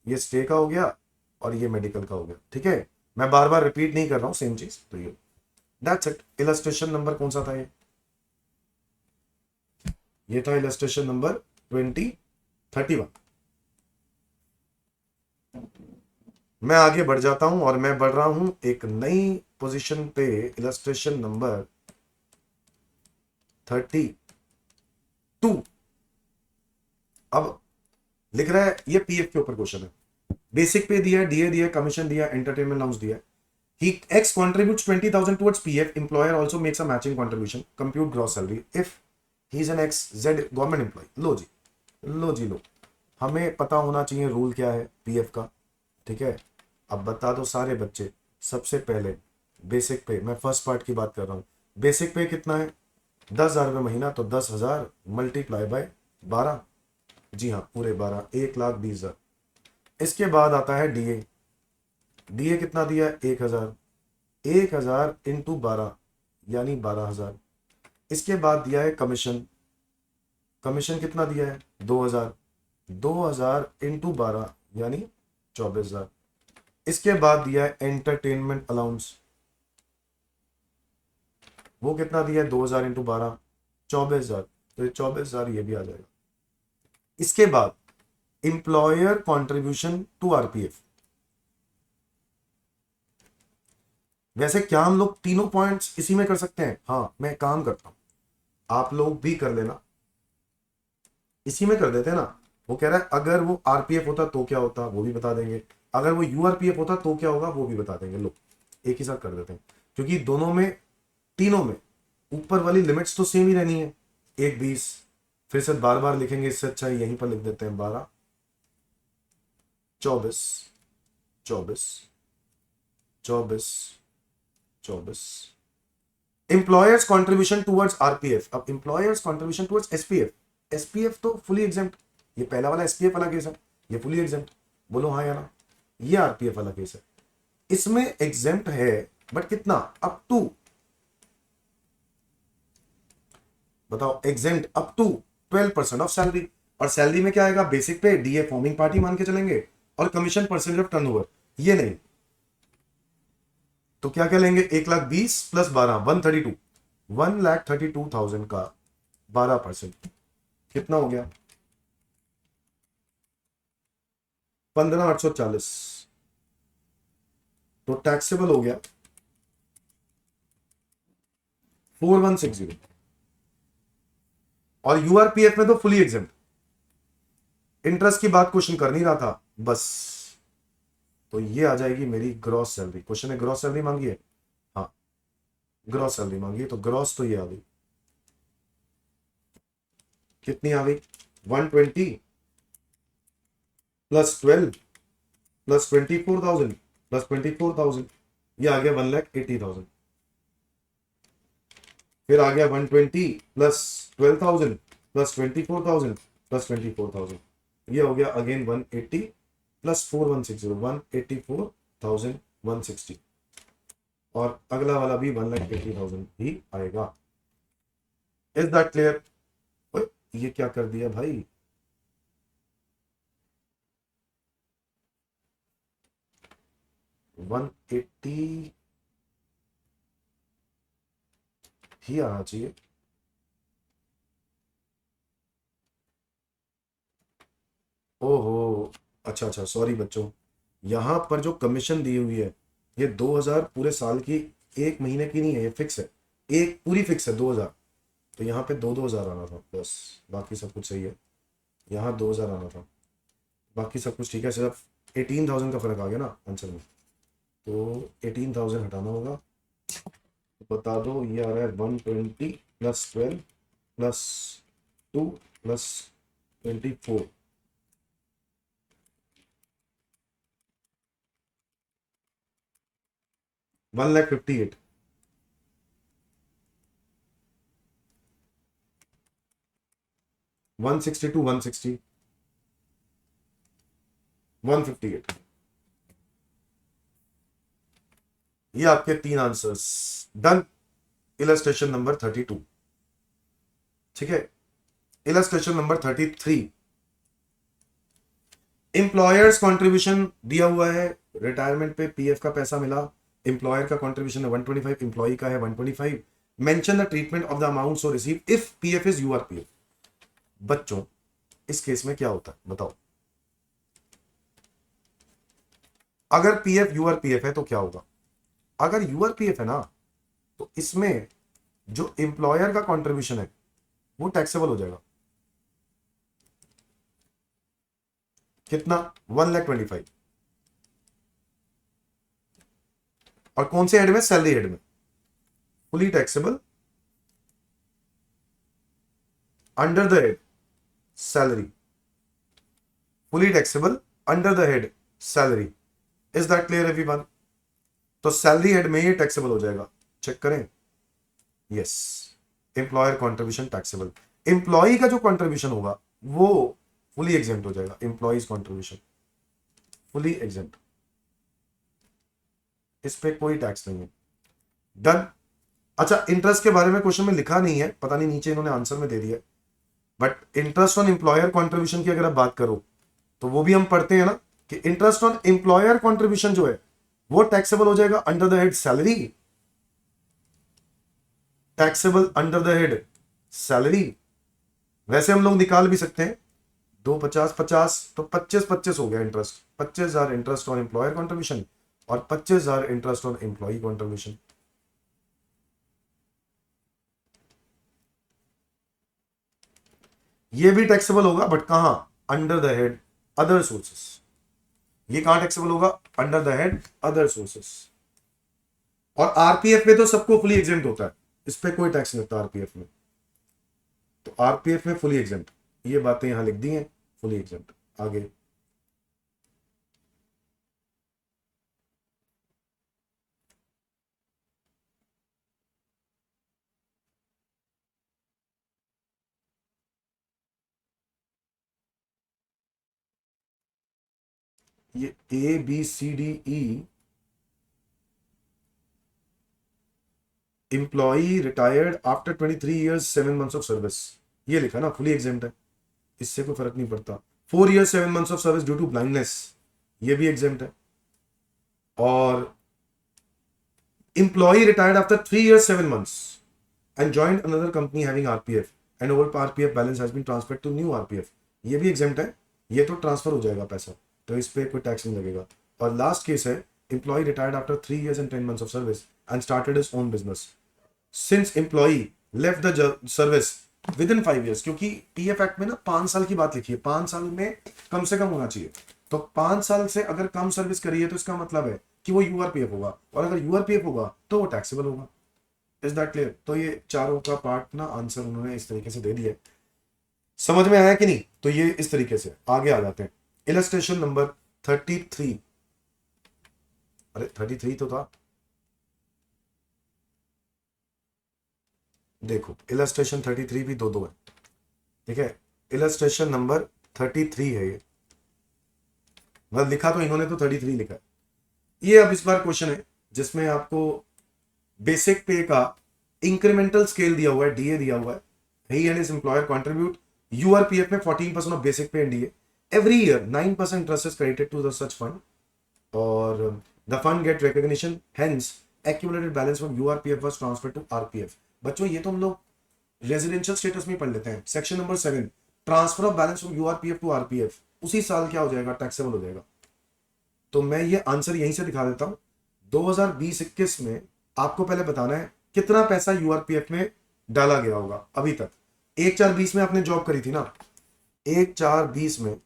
ये स्टे का हो गया और ये मेडिकल का हो गया। ठीक है, मैं बार बार रिपीट नहीं कर रहा हूं सेम चीज। तो ये दैट्स इट। इलस्ट्रेशन नंबर कौन सा था ये था इलस्ट्रेशन नंबर 31। मैं आगे बढ़ जाता हूं और मैं बढ़ रहा हूं एक नई पोजीशन पे, इलस्ट्रेशन नंबर 32। अब लिख रहा है, ये पीएफ के ऊपर क्वेश्चन है। बेसिक पे दिया है, डीए दिया है, कमीशन दिया है, एंटरटेनमेंट अलाउंस दिया है। He X contributes 20,000 towards PF. Employer also makes a matching contribution. Compute gross salary. If he is an X Z government employee. लो जी, लो जी लो। हमें पता होना चाहिए रूल क्या है पीएफ का। ठीक है, अब बता दो सारे बच्चे। सबसे पहले बेसिक पे, मैं फर्स्ट पार्ट की बात कर रहा हूँ। बेसिक पे कितना है? 10,000 रुपये महीना, तो 10,000 मल्टीप्लाई बाय 12। जी हाँ, पूरे 12, 1,20,000। इसके बाद आता है डीए। डीए कितना दिया है? 1,000। 1,000 इंटू 12 यानी 12,000। इसके बाद दिया है कमीशन। कमीशन कितना दिया है? 2,000। 2,000 इंटू 12 यानी 24,000। इसके बाद दिया है एंटरटेनमेंट अलाउंस, वो कितना दिया है 2000 इंटू 12, 24,000, तो ये 24,000 ये भी आ जाएगा। इसके बाद इंप्लॉयर कॉन्ट्रीब्यूशन टू आरपीएफ। वैसे क्या हम लोग तीनों पॉइंट्स इसी में कर सकते हैं? हाँ, मैं काम करता हूं, आप लोग भी कर लेना, इसी में कर देते हैं ना। वो कह रहा है अगर वो आरपीएफ होता तो क्या होता, वो भी बता देंगे, अगर वो यूआरपीएफ होता तो क्या होगा, वो भी बता देंगे। लो एक ही साथ कर देते हैं, क्योंकि दोनों में, तीनों में ऊपर वाली लिमिट्स तो सेम ही रहनी है, 1 20। फिर से बार बार लिखेंगे, इससे अच्छा है यहीं पर लिख देते हैं 12 24 24 24 24। Employer's contribution towards RPF. अब employer's contribution towards SPF, SPF तो फुली एग्जेम्प्ट, ये पहला वाला एसपीएफ वाला केस है, ये फुली एग्जेम्प्ट, बोलो हाँ या ना। ये आरपीएफ वाला केस है, इसमें एग्जेम्प्ट है, बट कितना, अप टू, बताओ, exempt up to 12% of salary. और सैलरी में क्या आएगा, बेसिक पे, डीए फॉर्मिंग पार्टी मान के चलेंगे, और कमीशन परसेंटेज ऑफ टर्नओवर, ये नहीं। तो क्या क्या लेंगे, 1,20,000 प्लस 12, 132, 1,32,000 का 12%, कितना हो गया, 15,840। तो टैक्सेबल हो गया 4,160। और यूआरपीएफ में तो फुली एग्जेम्प्ट, इंटरेस्ट की बात क्वेश्चन कर नहीं रहा था बस। तो ये आ जाएगी मेरी ग्रॉस सैलरी, क्वेश्चन में ग्रॉस सैलरी मांगी है, हाँ ग्रॉस सैलरी मांगी है, तो ग्रॉस तो ये आ गई, कितनी आ गई, 120 प्लस 12 प्लस 24,000 प्लस 24,000, ये आ गया 1,80,000। फिर आ गया 120 प्लस 12,000 प्लस 24,000 प्लस 24,000, ये हो गया अगेन 180 प्लस 4,160, 184,160। और अगला वाला भी 1,80,000 ही आएगा। Is that clear? ये क्या कर दिया भाई, वन 180 ही आना चाहिए। ओहो, अच्छा अच्छा, सॉरी बच्चों, यहां पर जो कमीशन दी हुई है ये 2,000 पूरे साल की, 1 महीने की नहीं है, ये फिक्स है, एक पूरी फिक्स है 2,000। तो यहाँ पे 2,000 आना था बस, बाकी सब कुछ सही है। यहाँ 2,000 आना था, बाकी सब कुछ ठीक है, सिर्फ 18,000 का फर्क आ गया ना आंसर में, तो 18,000 हटाना होगा। तो बता दो, ये आ रहा है 120 प्लस 12 प्लस 2 प्लस 24, 1,58,000। 162, 160, 158। ये आपके 3 आंसर्स डन। इलस्ट्रेशन नंबर 32, ठीक है। इलस्ट्रेशन नंबर 33, एम्प्लॉयर्स कंट्रीब्यूशन दिया हुआ है, रिटायरमेंट पे पीएफ का पैसा मिला, एम्प्लॉयर का कंट्रीब्यूशन है 125, एम्प्लॉय का है 125। Mention the treatment of the amount so receive if PF is URPF. बच्चों इस केस में क्या होता है बताओ, अगर पीएफ यूआरपीएफ है तो क्या होगा, अगर यूआरपीएफ है ना तो इसमें जो एम्प्लॉयर का कंट्रीब्यूशन है वो टैक्सेबल हो जाएगा, कितना, 1,25,000। और कौन से हेड में, सैलरी हेड में, fully taxable under the head salary, fully taxable under the head salary. Is that clear everyone? तो सैलरी हेड में ये टैक्सेबल हो जाएगा, चेक करें, yes, employer contribution taxable. Employee का जो कंट्रीब्यूशन होगा वो फुली एग्जेम्प्ट हो जाएगा, एम्प्लॉयज कंट्रीब्यूशन फुली एग्जेम्प्ट, इस पे कोई टैक्स नहीं है, डन। अच्छा, इंटरेस्ट के बारे में क्वेश्चन में लिखा नहीं है, पता नहीं नीचे इन्होंने आंसर में दे दिया, but interest on employer contribution की अगर आप बात करो तो वो भी हम पढ़ते हैं ना, कि इंटरेस्ट ऑन एम्प्लॉयर कंट्रीब्यूशन जो है वो टैक्सेबल हो जाएगा under the head salary, taxable under the head salary. वैसे हम लोग निकाल भी सकते हैं, 2 50 50 तो 25 25 हो गया interest, 25,000 interest on employer contribution और 25,000 इंटरेस्ट ऑन एम्प्लॉय कंट्रीब्यूशन। ये भी टैक्सेबल होगा बट कहां, under the head other sources. ये कहां टैक्सेबल होगा, under the head other sources. और आरपीएफ में तो सबको फुली एग्जेम्प्ट होता है, इस पे कोई टैक्स नहीं होता आरपीएफ में। तो आरपीएफ में फुली एग्जेम्प्ट, ये बातें यहां लिख दी हैं, फुली एग्जेम्प्ट। आगे ये A B C D E, employee retired after 23 years 7 months of service, ये लिखा ना, फुली एग्जेम्प्ट है, इससे कोई फर्क नहीं पड़ता। 4 years 7 months of service due to blindness, ये भी एग्जेम्प्ट है। और employee retired after 3 years 7 months and joined another company having RPF and old RPF balance has been transferred to new RPF, ये भी exempt है, ये तो ट्रांसफर हो जाएगा पैसा, तो इस पे कोई टैक्स नहीं लगेगा। और लास्ट केस है employee retired after 3 years and 10 months of service and started his own business since employee left the service within 5 years, क्योंकि पीएफ एक्ट में ना 5 साल की बात लिखी है, 5 साल में कम से कम होना चाहिए, तो 5 साल से अगर कम सर्विस करी है तो इसका मतलब है कि वो यूआरपीएफ होगा, और अगर यूआरपीएफ होगा तो वो टैक्सेबल होगा। Is that clear? तो ये चारों का पार्ट ना आंसर उन्होंने इस तरीके से दे दिया। समझ में आया कि नहीं? तो ये इस तरीके से आगे आ जाते हैं। इलस्ट्रेशन नंबर 33, अरे 33 तो था, देखो इलस्ट्रेशन 33 भी दो दो है, ठीक है। इलस्ट्रेशन नंबर 33 है ये, मतलब लिखा तो इन्होंने तो 33 लिखा है। ये अब इस बार क्वेश्चन है जिसमें आपको बेसिक पे का इंक्रीमेंटल स्केल दिया हुआ है, डीए दिया हुआ है। He and his employer contribute URPF में 14% of basic pay and DA every year, 9% interest is credited to the such fund और the fund get recognition, hence accumulated balance from URPF was transferred to RPF. बच्चों ये तो हम लोग residential status में पढ़ लेते हैं, section number 7, transfer of balance from URPF to RPF, उसी साल क्या हो जाएगा, टैक्सेबल हो जाएगा। तो मैं ये आंसर यहीं से दिखा देता हूं। 2020-21 में आपको पहले बताना है कितना पैसा यूआरपीएफ में डाला गया होगा अभी तक। 1/4/20 में आपने जॉब करी थी ना, 1/4/20 में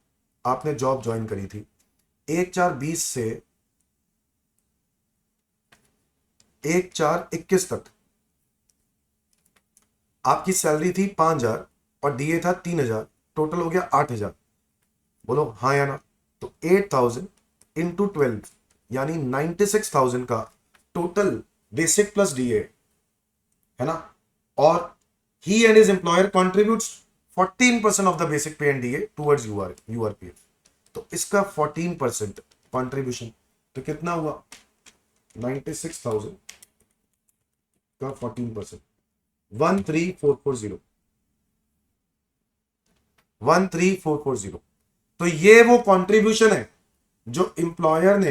आपने जॉब ज्वाइन करी थी, 1/4/20 से 1/4/21 तक आपकी सैलरी थी 5,000 और डीए था 3,000, टोटल हो गया 8,000। बोलो हाँ या ना? तो 8,000 इंटू 12 यानी 96,000 का टोटल बेसिक प्लस डीए है ना। और he and his employer contributes 14% of the basic pay and DA towards URPF. तो इसका 14% कॉन्ट्रीब्यूशन, तो कितना हुआ, 96,000 का 14%, 13,440, 13,440। तो ये वो कंट्रीब्यूशन है जो एम्प्लॉयर ने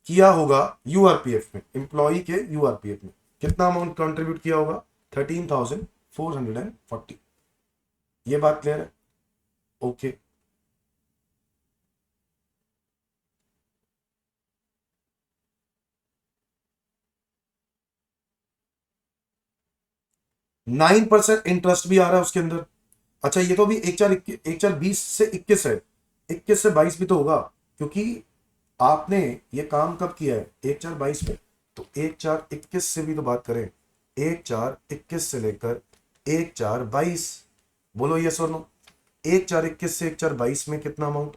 किया होगा यूआरपीएफ में, एम्प्लॉय के यूआरपीएफ में कितना अमाउंट कंट्रीब्यूट किया होगा, 13,440। ये बात क्लियर है? ओके। 9% इंटरेस्ट भी आ रहा है उसके अंदर। अच्छा ये तो भी 1/4/20 से 21 है, 21 से 22 भी तो होगा, क्योंकि आपने ये काम कब किया है, 1/4/22 में। तो 1/4/21 से भी तो बात करें, 1/4/21 से लेकर 1/4/22, बोलो ये और नो। 1/4/21 से 1/4/22 में कितना अमाउंट,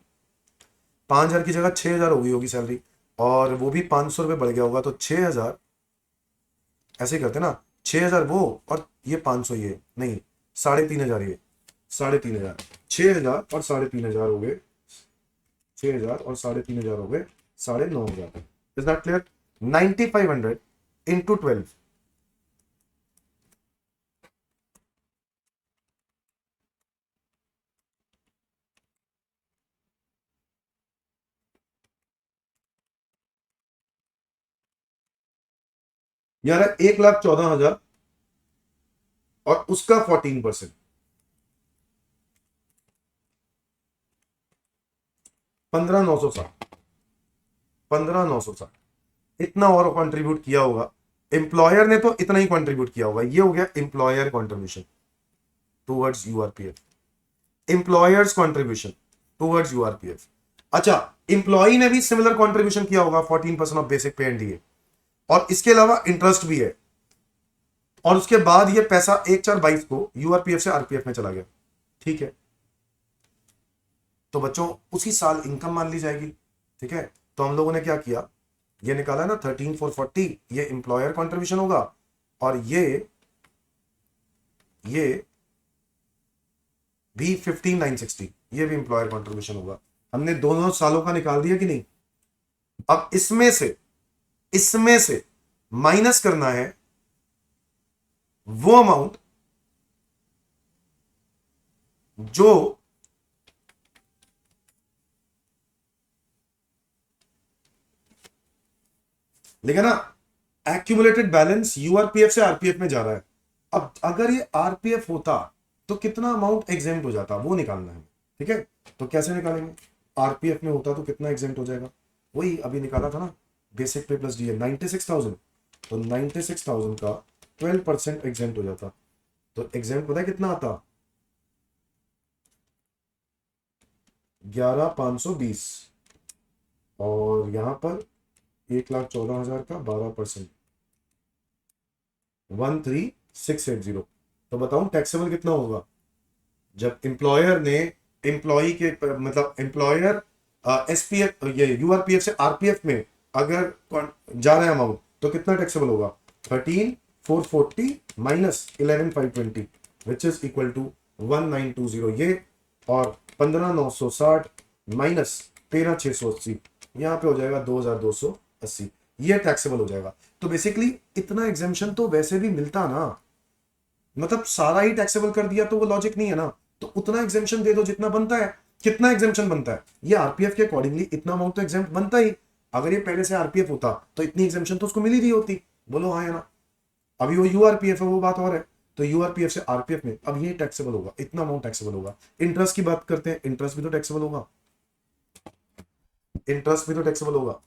5,000 की जगह 6,000 हो गई होगी सैलरी, और वो भी 500 रुपये बढ़ गया होगा, तो 6,000 ऐसे ही करते ना, 6,000 वो और ये 500, ये नहीं 3,500, ये 3,500, 6,000 और 3,500 हो गए, 6,000 और 3,500 हो गए 9,500। Is that clear? 9,500 इंटू 12, यार 1,14,000 और उसका 14%, 15,960, 15,960 इतना और कंट्रीब्यूट किया होगा। एम्प्लॉयर ने तो इतना ही कंट्रीब्यूट किया होगा। ये हो गया employer contribution towards URPF, employers contribution towards URPF. अच्छा, एम्प्लॉई ने भी सिमिलर कंट्रीब्यूशन किया होगा 14% of basic pay and DA, और इसके अलावा इंटरेस्ट भी है। और उसके बाद ये पैसा 1/4/22 को यूआरपीएफ से आरपीएफ में चला गया। ठीक है, तो बच्चों उसी साल इनकम मान ली जाएगी। ठीक है, तो हम लोगों ने क्या किया, ये निकाला ना 13,440, ये एम्प्लॉयर कंट्रीब्यूशन होगा, और ये भी 15,960, ये भी एम्प्लॉयर कंट्रीब्यूशन होगा। हमने दोनों सालों का निकाल दिया कि नहीं। अब इसमें से माइनस करना है वो अमाउंट जो लिखा ना, एक्यूमुलेटेड बैलेंस यूआरपीएफ से आरपीएफ में जा रहा है। अब अगर ये आरपीएफ होता तो कितना अमाउंट एग्जेम्प्ट हो जाता, वो निकालना है। ठीक है, तो कैसे निकालेंगे, आरपीएफ में होता तो कितना एग्जेम्प्ट हो जाएगा, वही अभी निकाला था ना, बेसिक पे प्लस डीए 96,000, तो 96,000 का 12% एग्जेम्प्ट हो जाता। तो एग्जेम्प्ट पता है कितना आता, 11,520, और यहां पर 1,14,000 का 12%, 13,680। तो बताऊं टैक्सेबल कितना होगा, जब एम्प्लॉयर ने एम्प्लॉय के मतलब एम्प्लॉयर एसपीएफ ये यूआरपीएफ से आरपीएफ में अगर जा रहा है अमाउंट, तो कितना टैक्सेबल होगा, 13,440 minus 11,520 which is equal to 1920 ये, और 15,960 माइनस 13,680, यहां पे हो जाएगा 2,280, ये टैक्सेबल हो जाएगा। तो बेसिकली इतना एग्जेम्पशन तो वैसे भी मिलता ना, मतलब सारा ही टैक्सेबल कर दिया तो वो लॉजिक नहीं है ना। तो उतना एग्जेम्पशन दे दो जितना बनता है। कितना एग्जेम्पशन बनता है, ये आरपीएफ के अकॉर्डिंगली इतना अमाउंट तो एग्जेम्प्ट बनता ही। अगर ये पहले से आरपीएफ होता तो इतनी एग्जेम्पशन तो उसको मिली रही होती, बोलो हाँ या ना। अभी वो यूआरपीएफ है, वो बात और है। तो यूआरपीएफ से आरपीएफ में अब ये टैक्सेबल होगा, इतना अमाउंट टैक्सेबल होगा। इंटरेस्ट की बात करते हैं, इंटरेस्ट भी तो टैक्सेबल होगा, इंटरेस्ट भी तो टैक्सेबल होगा।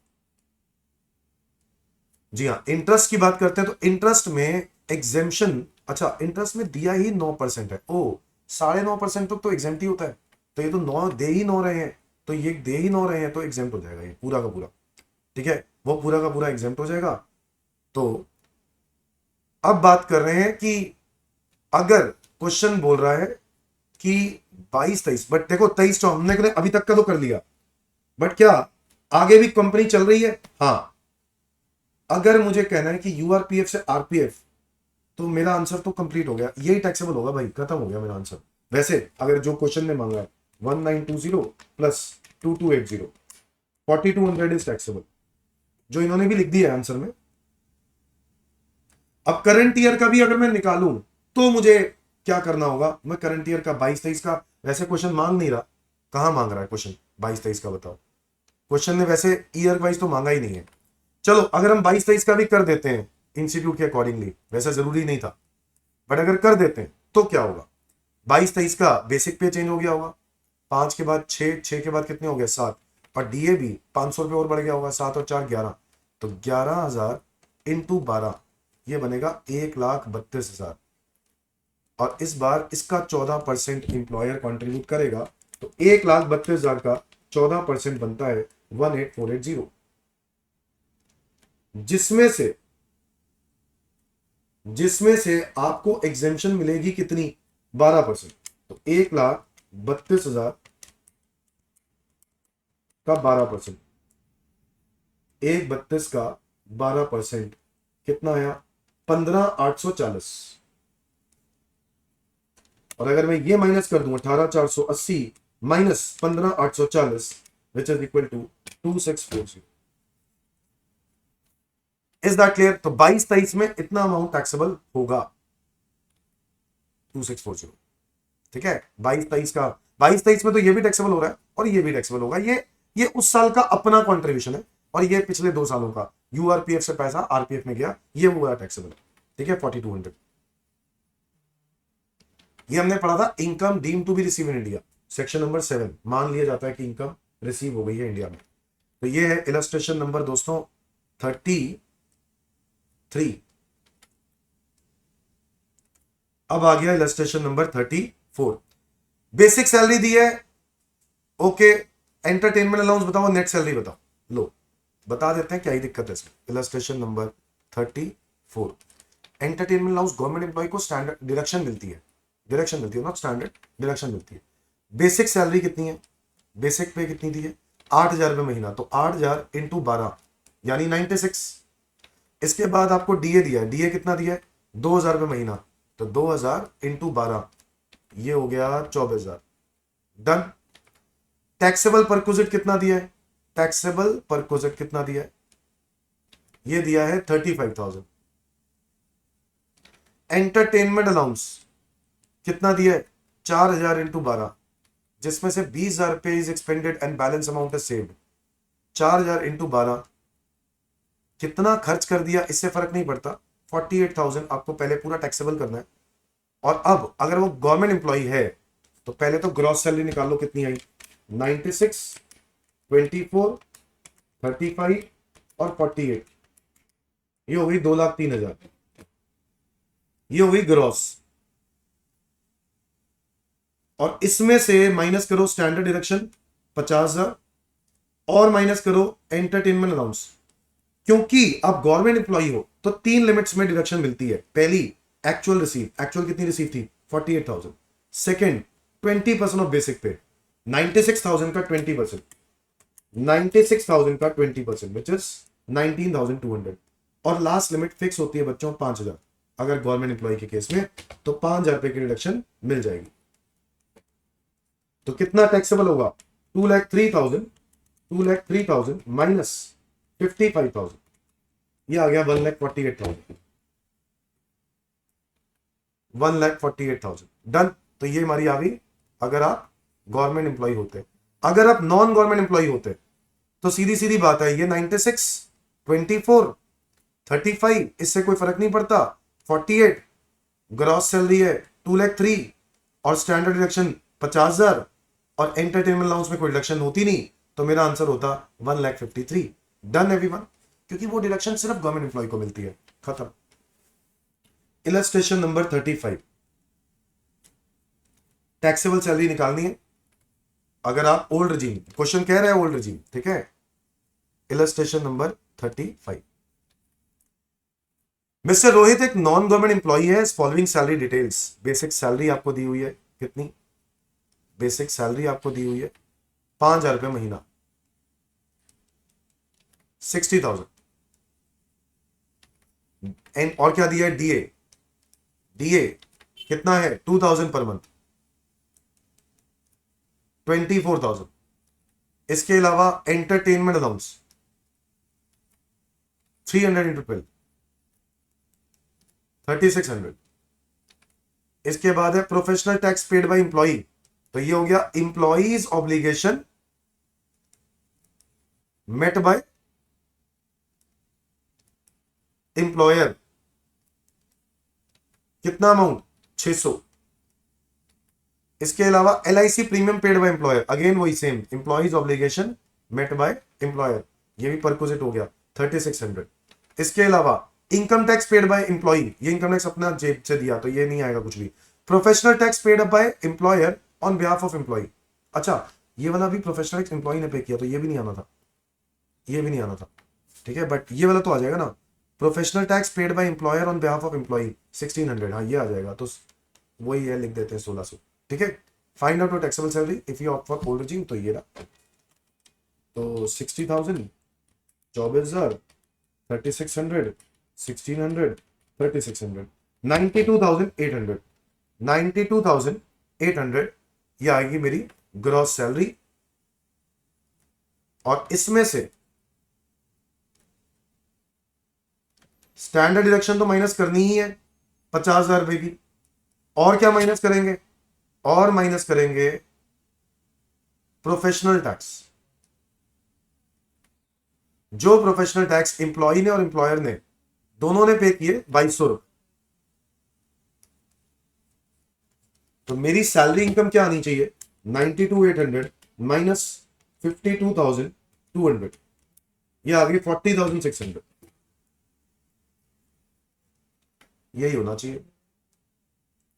जी हाँ, इंटरेस्ट की बात करते हैं तो इंटरेस्ट में एग्जेम्पशन, अच्छा इंटरेस्ट में दिया ही 9% है, ओ 9.5% तक तो एग्जेम्प्ट ही होता है। तो ये तो 9 दे ही 9 रहे हैं, तो ये दे ही 9 रहे हैं, तो एग्जेम्प्ट हो जाएगा ये पूरा का पूरा। ठीक है, वो पूरा का पूरा एग्जेम्प्ट हो जाएगा। तो अब बात कर रहे हैं कि अगर क्वेश्चन बोल रहा है कि 22-23, बट देखो 23 तो हमने अभी तक का तो कर लिया, बट क्या आगे भी कंपनी चल रही है, हाँ। अगर मुझे कहना है कि यूआरपीएफ से आरपीएफ, तो मेरा आंसर तो कंप्लीट हो गया, यही टैक्सेबल होगा भाई, खत्म हो गया मेरा आंसर। वैसे अगर जो क्वेश्चन ने मांगा है 1920 प्लस 2280, 4200 इज टैक्सेबल, जो इन्होंने भी लिख दिया है आंसर में। अब करंट ईयर का भी अगर मैं निकालूं तो मुझे क्या करना होगा, मैं करंट ईयर का 22-23 का, वैसे क्वेश्चन मांग नहीं रहा, कहां मांग रहा है क्वेश्चन 22-23 का, बताओ। क्वेश्चन ने वैसे ईयर वाइज तो मांगा ही नहीं है। चलो अगर हम 22-23 का भी कर देते हैं इंस्टीट्यूट के अकॉर्डिंगली, वैसे जरूरी नहीं था, बट अगर कर देते हैं तो क्या होगा, 22-23 का बेसिक पे चेंज हो गया होगा, 5 के बाद 6, 6 के बाद कितने हो गए 7, और डीए भी 500 रुपये और बढ़ गया होगा, 7 और 4 11, तो 11,000 इंटू 12, ये बनेगा 1,32,000। और इस बार इसका 14% इंप्लॉयर कॉन्ट्रीब्यूट करेगा, तो 1,32,000 का 14% बनता है 18,480, जिसमें से आपको एग्जेम्पशन मिलेगी कितनी, 12%। तो 1,32,000 का 12%, 1,32 का 12% कितना आया, 15,840। और अगर मैं ये माइनस कर दूं 18,480 minus 15,840 which is equal to 2,640। Is that clear. तो 22-23 में इतना अमाउंट टैक्सेबल होगा 2,640। ठीक है, 22-23 का, 22-23 में तो ये भी टैक्सेबल हो रहा है और ये भी टैक्सेबल होगा। ये उस साल का अपना कॉन्ट्रीब्यूशन है, और ये पिछले 2 सालों का यूआरपीएफ से पैसा आरपीएफ में गया, ये हुआ टैक्सेबल। ठीक है, 4200। ये हमने पढ़ा था income deem to be receive in India, section number 7। मान लिया जाता है कि इनकम रिसीव हो गई है इंडिया में। तो ये है इलस्ट्रेशन नंबर दोस्तों 33। अब आ गया इलस्ट्रेशन नंबर 34। बेसिक सैलरी दी है, ओके। एंटरटेनमेंट अलाउंस बताओ, नेट सैलरी बताओ। लो बता देते हैं क्या ही दिक्कत है इसमें। Illustration number 34। Entertainment allowance government employee को स्टैंडर्ड डिडक्शन मिलती है, नॉट स्टैंडर्ड, डिडक्शन मिलती है। बेसिक सैलरी कितनी है, बेसिक पे कितनी दी है, 8,000 रुपये महीना। तो 8,000 इंटू 12 यानी 96। इसके बाद आपको डीए दिया है, डीए कितना दिया है, 2,000 रुपये महीना। तो 2,000 इंटू 12 ये हो गया 24,000। डन। टैक्सेबल परक्विजिट कितना दिया है, टैक्सेबल परक्विजिट कितना दिया है, ये दिया है 35,000। एंटरटेनमेंट अलाउंस कितना दिया है, 4,000 इंटू 12, जिसमें से 20,000 रुपए is expanded and balance amount is saved. 4,000 into 12 कितना खर्च कर दिया इससे फर्क नहीं पड़ता, 48,000 आपको पहले पूरा टैक्सेबल करना है। और अब अगर वो गवर्नमेंट एम्प्लॉय है तो पहले तो ग्रॉस सैलरी निकाल लो कितनी आई, 96, 24, 35 और 48, ये हो गई 2,03,000। ये हो गई ग्रॉस। और इसमें से माइनस करो स्टैंडर्ड डिडक्शन 50,000 और माइनस करो एंटरटेनमेंट अलाउंस। क्योंकि आप गवर्नमेंट एम्प्लॉई हो तो 3 लिमिट्स में डिडक्शन मिलती है। पहली एक्चुअल रिसीव, एक्चुअल कितनी रिसीव थी, 48,000। सेकेंड 20% ऑफ बेसिक पे, 96,000 का 20%, 96,000 का 20% विच इज 19,200। और लास्ट लिमिट फिक्स होती है बच्चों 5,000। अगर गवर्नमेंट एम्प्लॉय के केस में तो 5,000 रुपए की रिडक्शन मिल जाएगी। तो कितना टैक्सेबल होगा, 2,03,000 माइनस 55,000, ये आ गया 1,48,000। 1,48,000 डन। तो ये हमारी आ गई अगर आप गवर्नमेंट एम्प्लॉय होते। अगर आप नॉन गवर्नमेंट एम्प्लॉय होते तो सीधी सीधी बात है, ये 96, 24, 35 इससे कोई फर्क नहीं पड़ता, 48 ग्रॉस सैलरी है 2,03,000 और स्टैंडर्ड डिडक्शन 50,000 और एंटरटेनमेंट अलाउंस में कोई डिडक्शन होती नहीं, तो मेरा आंसर होता 1,53,000। डन एवरीवन, क्योंकि वो डिडक्शन सिर्फ गवर्नमेंट एम्प्लॉय को मिलती है। खत्म। Illustration number 35। टैक्सेबल सैलरी निकालनी है अगर आप ओल्ड रिजीम, क्वेश्चन कह रहे हैं ओल्ड रिजीम, ठीक है। Illustration number 35। मिस्टर रोहित एक नॉन गवर्नमेंट एम्प्लॉई है, following salary details. Basic salary आपको दी हुई है कितनी, बेसिक सैलरी आपको दी हुई है 5,000 रुपये महीना, 60,000। एंड और क्या दिया है, डीए, डीए कितना है 2,000 पर मंथ, 24,000। इसके अलावा एंटरटेनमेंट अलाउंस 300 इंटू 12, 3,600। इसके बाद है professional tax paid by employee, तो ये हो गया employee's obligation met by employer, कितना अमाउंट 600। इसके अलावा LIC premium paid by employer, again वही same, employee's obligation met by employer, ये भी परक्विजिट हो गया 3,600। इसके अलावा income tax paid by employee, ये इनकम टैक्स अपना जेब से दिया तो ये नहीं आएगा कुछ भी। Professional tax paid up by employer on behalf of employee, अच्छा ये वाला भी प्रोफेशनल टैक्स एम्प्लॉई ने पे किया तो ये भी नहीं आना था, ये भी नहीं आना था, ठीक है। बट ये वाला तो आ जाएगा ना, professional tax paid by employer on behalf of employee 1,600, हाँ ये आ जाएगा। तो वही है, लिख देते हैं 1,600, ठीक है। Find out taxable salary if you opt for old regime, तो ये रहा। तो 60,000, 24,000, 3,600, 1,600, 3,600, 92,800, 92,800 ये आएगी मेरी ग्रॉस सैलरी। और इसमें से स्टैंडर्ड डिडक्शन तो माइनस करनी ही है 50,000 रुपए की, और क्या माइनस करेंगे, और माइनस करेंगे प्रोफेशनल टैक्स जो प्रोफेशनल टैक्स एम्प्लॉय ने और एम्प्लॉयर ने दोनों ने पे किए 2200 रुपए। तो मेरी सैलरी इनकम क्या आनी चाहिए, 92,800 माइनस 52,200, ये आ गई 40,600। यही होना चाहिए,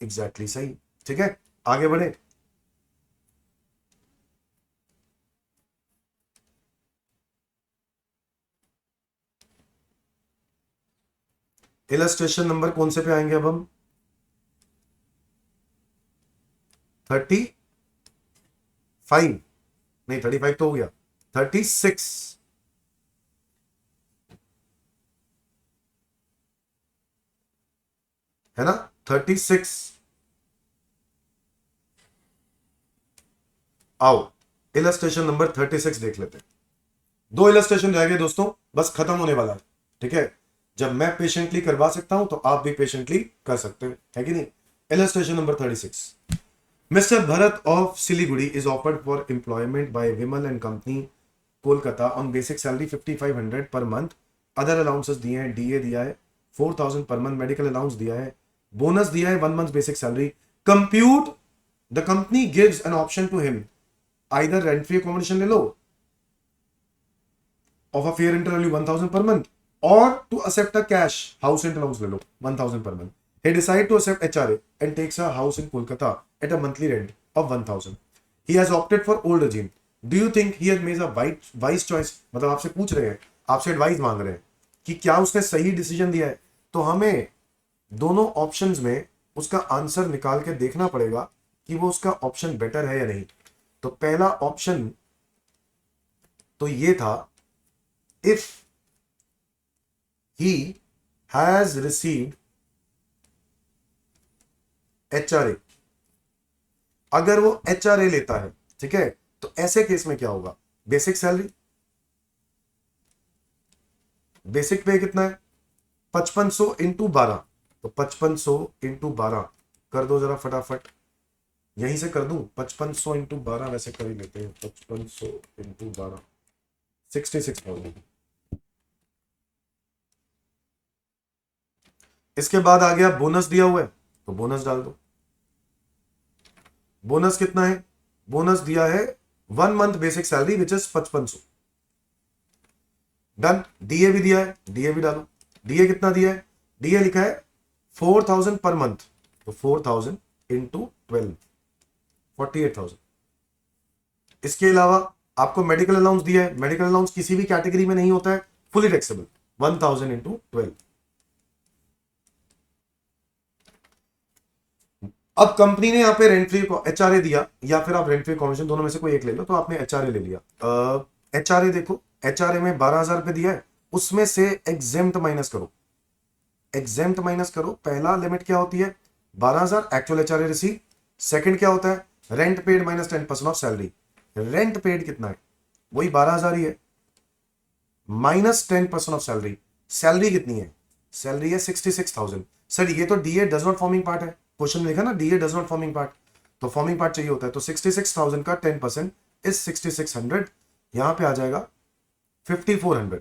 एग्जैक्टली सही। ठीक है, आगे बढ़े। इलस्ट्रेशन नंबर कौन से पे आएंगे अब हम, 35, नहीं 35 तो हो गया, 36, है ना, 36। आओ इलस्ट्रेशन नंबर 36 देख लेते हैं। दो इलस्ट्रेशन रह गए दोस्तों, बस खत्म होने वाला है। ठीक है, जब मैं पेशेंटली करवा सकता हूं तो आप भी पेशेंटली कर सकते हो, है कि नहीं। Illustration number 36। Mister Bharat of Siliguri is offered for employment bye Vimal and company Kolkata on basic salary 5500 per month. Other allowances दिए हैं, डीए दिया है 4000 पर मंथ, मेडिकल अलाउंस दिया है, बोनस दिया है 1 month basic salary. Compute the company gives an option to him, either rent free accommodation ले लो of a fair rental value 1000 per month or to accept a cash house rent allowance ले लो 1000 per month. He decided to accept HRA and takes a house in Kolkata at a monthly rent of 1000. He has opted for old regime. Do you think he has made a wise choice? मतलब आपसे पूछ रहे हैं, आपसे advice मांग रहे हैं कि क्या उसने सही डिसीजन दिया है। तो हमें दोनों ऑप्शंस में उसका आंसर निकाल के देखना पड़ेगा कि वो उसका ऑप्शन बेटर है या नहीं। तो पहला ऑप्शन तो ये था, if he has received HRA, अगर वो HRA लेता है, ठीक है, तो ऐसे केस में क्या होगा, बेसिक सैलरी, बेसिक पे कितना है 5500 इंटू 12, तो 5500 इंटू 12 कर दो जरा फटाफट, यहीं से कर दूं 5500 इंटू 12, वैसे कर ही लेते हैं 5500 इंटू 12, 66,000। इसके बाद आ गया बोनस दिया हुआ है, तो बोनस डाल दो। बोनस कितना है, बोनस दिया है 1 month basic salary which is 5500। Done. DA भी दिया है, डीए भी डालो। डीए कितना दिया है, डीए लिखा है 4000 पर मंथ, तो 4000 इंटू 12, 48,000। इसके अलावा आपको मेडिकल अलाउंस दिया है, मेडिकल अलाउंस किसी भी कैटेगरी में नहीं होता है, फुली टैक्सेबल, 1000 इंटू 12। अब कंपनी ने यहाँ पे रेंट फ्री एचआरए दिया, या फिर आप रेंट फ्री कमीशन दोनों में से कोई एक ले लो, तो आपने एचआरए ले लिया। एचआरए देखो, एचआरए में 12,000 रुपए दिया है, उसमें से एग्जेम्प्ट माइनस करो, एग्जेम्प्ट माइनस करो। पहला लिमिट क्या होती है 12,000 एक्चुअल एचआरए रिसीव, सेकंड क्या होता है rent paid minus 10% of salary. Rent paid कितना है, वही 12,000 ही है, माइनस 10% ऑफ सैलरी। सैलरी कितनी है, सैलरी है 66,000। सर ये तो DA does not forming part है, क्वेश्चन में लिखा ना DA does not forming part, तो फॉर्मिंग पार्ट चाहिए होता है। तो 66,000 का 10% इज 6600, यहां पे आ जाएगा 5400।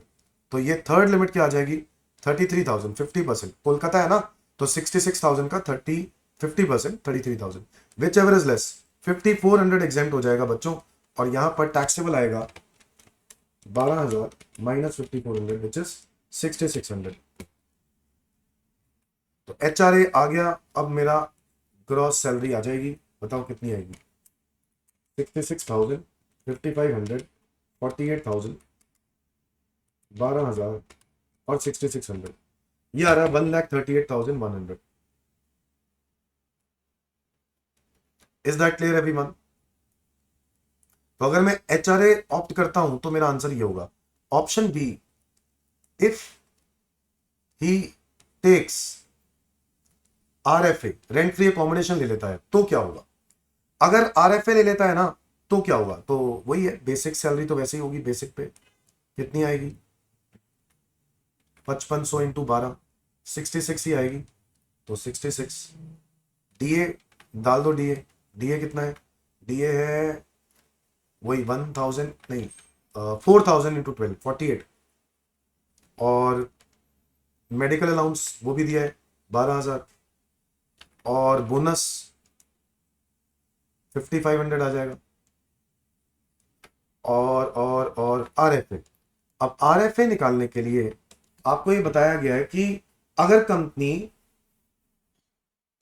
तो ये थर्ड लिमिट क्या आ जाएगी 33,000, 50%, कोलकाता है ना, तो 66,000 का 50% 33,000, which ever is less, 5400 exempt हो जाएगा बच्चों। और यहां पर टैक्सेबल आएगा 12,000 माइनस 5400 विच इज 6600। तो एचआरए आ गया। अब मेरा ग्रॉस सैलरी आ जाएगी, बताओ कितनी आएगी, 66,000, 5500, 48,000, 12,000 और 6600, ये आ रहा है 1,38,100। Is that clear everyone. तो अगर मैं एचआरए ऑप्ट करता हूं तो मेरा आंसर ये होगा option B, if he takes RFA rent free accommodation ले लेता है तो क्या होगा। अगर आरएफए ले लेता है ना तो क्या होगा, तो वही है बेसिक सैलरी तो वैसे ही होगी, बेसिक पे कितनी आएगी 5500 इंटू 12, 66 ही आएगी, तो 66। डीए डाल दो, डीए डीए कितना है, डीए है वही 1000 नहीं 4000 इंटू 12, 48, और मेडिकल अलाउंस वो भी दिया है 12,000, और बोनस 5,500 आ जाएगा। और आरएफए, अब आरएफए निकालने के लिए आपको ये बताया गया है कि अगर कंपनी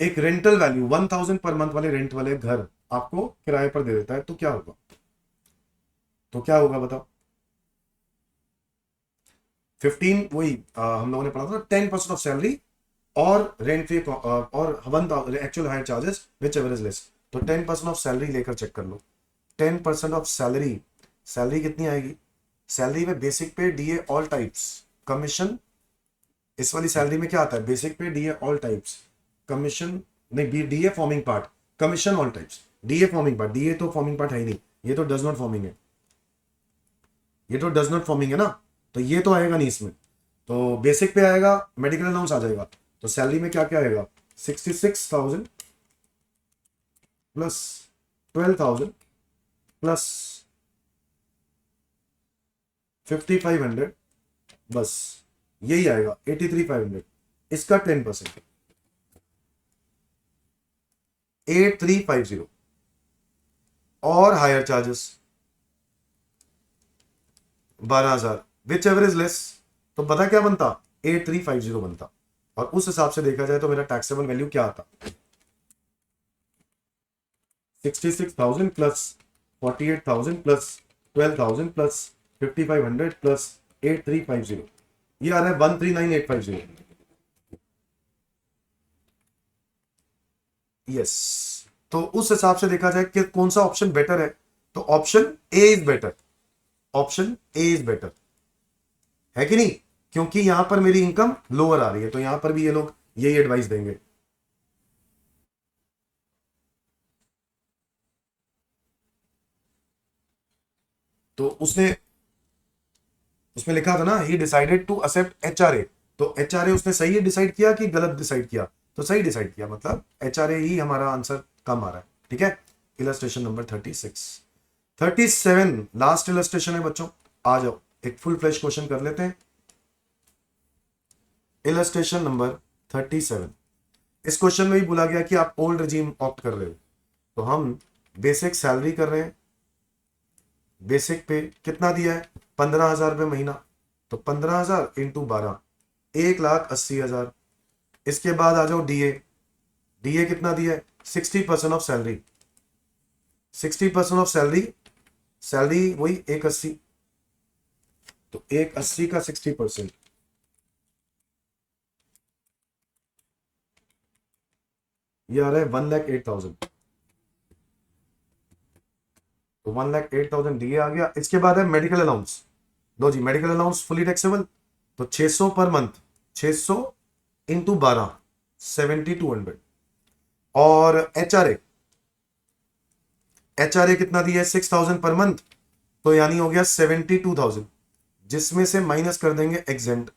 एक रेंटल वैल्यू 1,000 पर मंथ वाले रेंट वाले घर आपको किराए पर दे देता है तो क्या होगा, तो क्या होगा बताओ। 15 वही हम लोगों ने पढ़ा था 10% ऑफ सैलरी और रेंट फी और 1,000 actual higher charges which ever is less. तो 10% ऑफ सैलरी लेकर चेक कर लो। 10% ऑफ सैलरी, सैलरी कितनी आएगी, सैलरी में बेसिक पे डीए ऑल टाइप्स, कमीशन, इस वाली सैलरी में क्या आता है, बेसिक पे डीए ऑल टाइप्स, कमीशन नहीं, DA forming part, commission all types, DA forming part, DA तो फॉर्मिंग पार्ट है ही नहीं, ये तो डज नॉट फॉर्मिंग है, ये तो डज नॉट फॉर्मिंग है ना, तो ये तो आएगा नहीं इसमें। तो बेसिक पे आएगा, मेडिकल अलाउंस आ जाएगा, तो सैलरी में क्या क्या आएगा, 66,000 प्लस 12,000 प्लस 5,500, बस यही आएगा 83,500। इसका 10% 8,350 और higher charges 12,000 which ever is less, तो पता क्या बनता, 8,350 बनता। और उस हिसाब से देखा जाए तो मेरा टैक्सेबल वैल्यू क्या आता, 66,000 प्लस 48,000 प्लस 12,000 प्लस 5,500 प्लस 8,350, ये आ रहा है 139,850। यस, तो उस हिसाब से देखा जाए कि कौन सा ऑप्शन बेटर है, तो option A is better, option A is better, है कि नहीं, क्योंकि यहां पर मेरी इनकम लोअर आ रही है, तो यहां पर भी ये लोग यही एडवाइस देंगे। तो उसने उसमें लिखा था ना, he decided to accept HRA, तो एचआरए उसने सही डिसाइड किया कि गलत डिसाइड किया, तो सही डिसाइड किया, मतलब एचआरए ही हमारा आंसर कम आ रहा है। ठीक है, इलस्ट्रेशन नंबर 36, 37 लास्ट इलस्ट्रेशन है बच्चों, आ जाओ एक फुल फ्लैश क्वेश्चन कर लेते हैं। इलस्ट्रेशन नंबर 37, इस क्वेश्चन में भी बोला गया कि आप ओल्ड रिजीम ऑप्ट कर रहे हो, तो हम बेसिक सैलरी कर रहे हैं, बेसिक पे कितना दिया है, 15,000 रुपये महीना, तो 15,000 इंटू 12, 1,80,000। इसके बाद आ जाओ डीए, डीए कितना दिया है, 60% of salary, 60% of salary, salary वही 1,80, तो 1,80 का 60%, ये आ रहा है 1,08,000, तो 1,08,000 डीए आ गया। इसके बाद है मेडिकल अलाउंस, लो जी मेडिकल अलाउंस फुली टैक्सेबल, तो 600 पर मंथ, 600 इंटू 12, 7,200। और एचआरए, एचआरए कितना दिया है, 6,000 पर मंथ, तो यानी हो गया 72,000, जिसमें से माइनस कर देंगे एग्जेंट।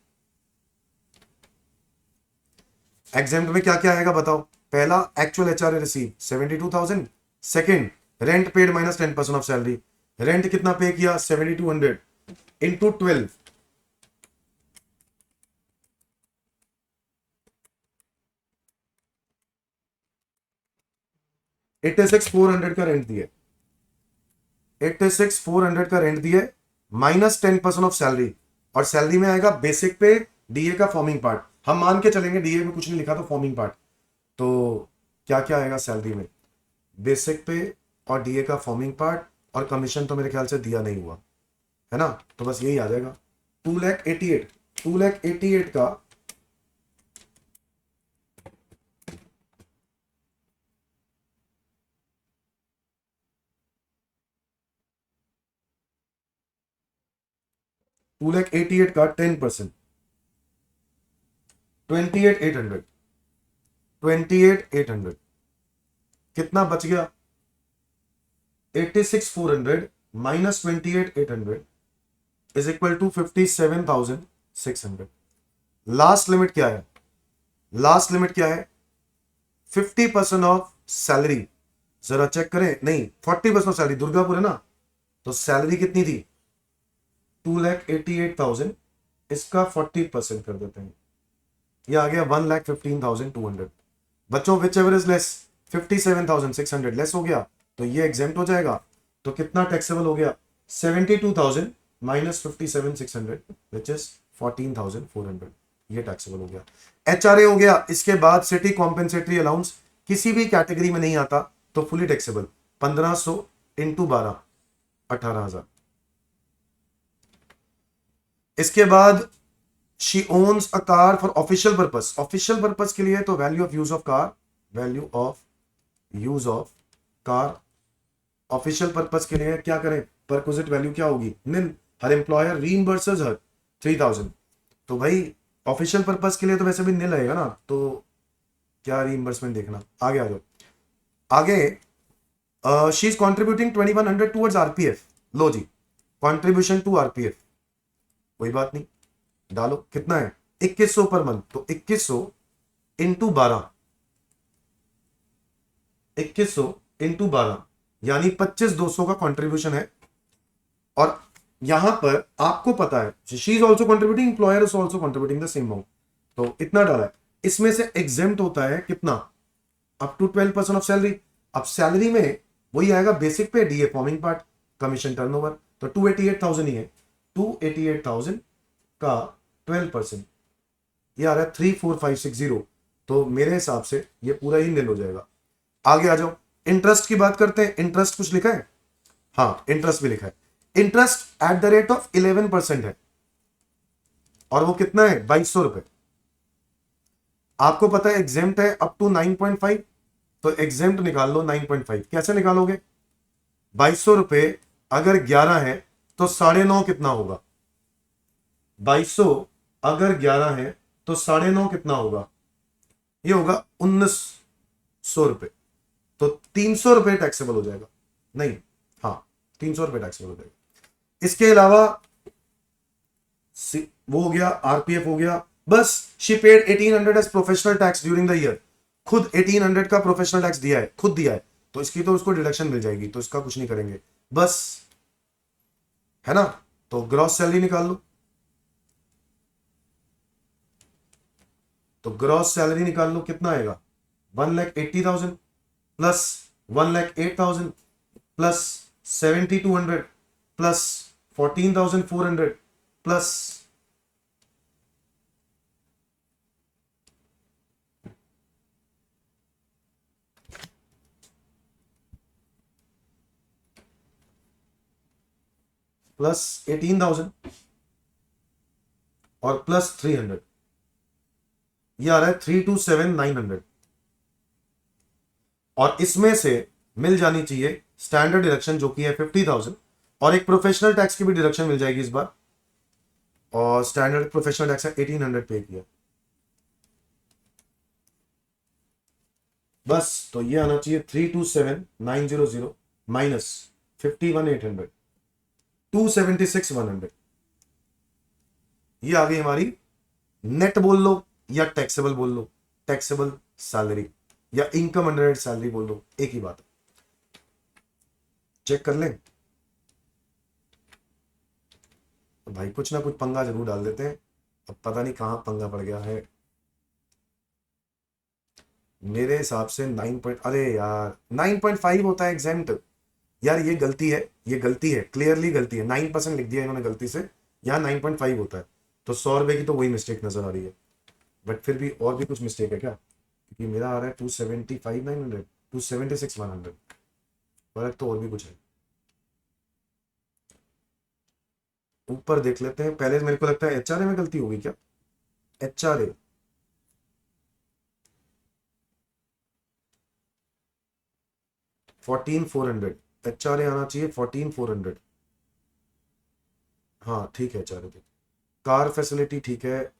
एग्जेंट में क्या क्या आएगा बताओ, पहला actual HRA receive 72,000, second rent paid minus 10% of salary, rent कितना पे किया 7,200 इंटू 12, 86,400 का रेंट दिया, 86,400 का रेंट दिया, माइनस 10% ऑफ सैलरी, और सैलरी में आएगा बेसिक पे डीए का फॉर्मिंग पार्ट, हम मान के चलेंगे डीए में कुछ नहीं लिखा तो फॉर्मिंग पार्ट, तो क्या क्या आएगा सैलरी में, बेसिक पे और डीए का फॉर्मिंग पार्ट, और कमीशन तो मेरे ख्याल से दिया नहीं हुआ है ना, तो बस यही आ जाएगा 2,88,000, 2,88,000 का 2,88,000 का 10%, 28,800, 28,800 कितना बच गया, 86,400 minus 28,800 is equal to 57,600। Last limit क्या है, लास्ट लिमिट क्या है, 50% ऑफ सैलरी, जरा चेक करें, नहीं 40% ऑफ सैलरी, दुर्गापुर है ना, तो सैलरी कितनी थी 2,88,000 इसका 40% कर देते हैं, ये आ गया 1,15,200। बच्चों which ever is less, 57,600 less हो गया तो ये एग्जेम्प्ट हो जाएगा। तो कितना टैक्सेबल हो गया, 72,000 माइनस 57,600 विच इज 14,400, ये टैक्सेबल हो गया। एचआरए हो गया। इसके बाद सिटी कॉम्पेंसेटरी अलाउंस किसी भी कैटेगरी में नहीं आता तो फुली टैक्सेबल, 1500 इंटू 12, 18,000। इसके बाद she owns a car for official purpose, official purpose के लिए तो value of use of car, value of use of car official purpose के लिए क्या करें, परक्विजिट वैल्यू क्या होगी, निल। हर एम्प्लॉयर रीइंबर्सेस हर 3,000, तो भाई ऑफिशियल पर्पस के लिए तो वैसे भी निल आएगा ना, तो क्या रीइंबर्समेंट देखना। आगे आ जाओ। आगे she is contributing 2100 towards RPF, लो जी कॉन्ट्रीब्यूशन टू आरपीएफ, कोई बात नहीं, डालो कितना है 2100 पर मंथ, तो 2100 इंटू 12, 2100 इंटू 12 यानी 25,200 का कंट्रीब्यूशन है। और यहां पर आपको पता है she is also contributing, employer is also contributing the same amount, तो इतना डाला है। इसमें से एग्जेम्प्ट होता है कितना, अप टू 12% ऑफ सैलरी। अब सैलरी में वही आएगा बेसिक पे, DA forming part, commission turnover, तो 288,000 ही है, 288,000 का 12% ये आ रहा है 34560, तो मेरे हिसाब से ये पूरा ही निल हो जाएगा। आगे आ जाओ, इंटरेस्ट की बात करते हैं। इंटरेस्ट कुछ लिखा है, हाँ इंटरेस्ट भी लिखा है। Interest at the rate of 11% है, और वो कितना है 2,200 रुपए। आपको पता है एग्जेम्प्ट है अप टू 9.5, तो एग्जेम्प्ट निकाल लो 9.5, कैसे निकालोगे, 2,200 रुपए अगर 11 है तो 9.5 कितना होगा, 2,200 अगर 11 है तो 9.5 कितना होगा, ये होगा 1,900 रुपए, तो 300 रुपए टैक्सेबल हो जाएगा, नहीं हाँ 300 रुपए टैक्सेबल हो जाएगा। इसके अलावा वो हो गया, आरपीएफ हो गया, बस। She paid 1,800 as professional tax during the year, खुद 1,800 का प्रोफेशनल टैक्स दिया है, खुद दिया है, तो इसकी तो उसको डिडक्शन मिल जाएगी, तो इसका कुछ नहीं करेंगे बस, है ना। तो ग्रॉस सैलरी निकाल लो, तो ग्रॉस सैलरी निकाल लो कितना आएगा, 1,80,000 plus 1,08,000 plus 7,200 plus 14,400 plus plus 18,000 और प्लस 300, ये आ रहा है 327,900। और इसमें से मिल जानी चाहिए स्टैंडर्ड डिडक्शन जो कि है 50,000, और एक प्रोफेशनल टैक्स की भी डिडक्शन मिल जाएगी इस बार, और स्टैंडर्ड प्रोफेशनल टैक्स है 1,800 पे किया, बस। तो ये आना चाहिए 327,900 माइनस 51,800, 276,100, ये आ गई हमारी नेट बोल लो या टैक्सेबल बोल लो, टैक्सेबल सैलरी या इनकम अंडर सैलरी बोल लो, एक ही बात है। चेक कर लें, तो भाई कुछ ना कुछ पंगा जरूर डाल देते हैं, अब पता नहीं कहां पंगा पड़ गया है। मेरे हिसाब से 9 पॉइंट, अरे यार 9.5 होता है एग्जेम्प्ट, यार ये गलती है, ये गलती है, क्लियरली गलती है, 9% लिख दिया इन्होंने गलती से, यहाँ 9.5 होता है, तो 100 रुपए की तो वही मिस्टेक नजर आ रही है, बट फिर भी और भी कुछ मिस्टेक है क्या, क्योंकि मेरा आ रहा है 275,900, 276,100, फर्क तो और भी कुछ है। ऊपर देख लेते हैं पहले, मेरे को लगता है एचआरए में गलती होगी क्या, एचआरए 14,400, एचआरए आना चाहिए 14,400, हाँ ठीक है एचआरए पे। कार फैसिलिटी ठीक है,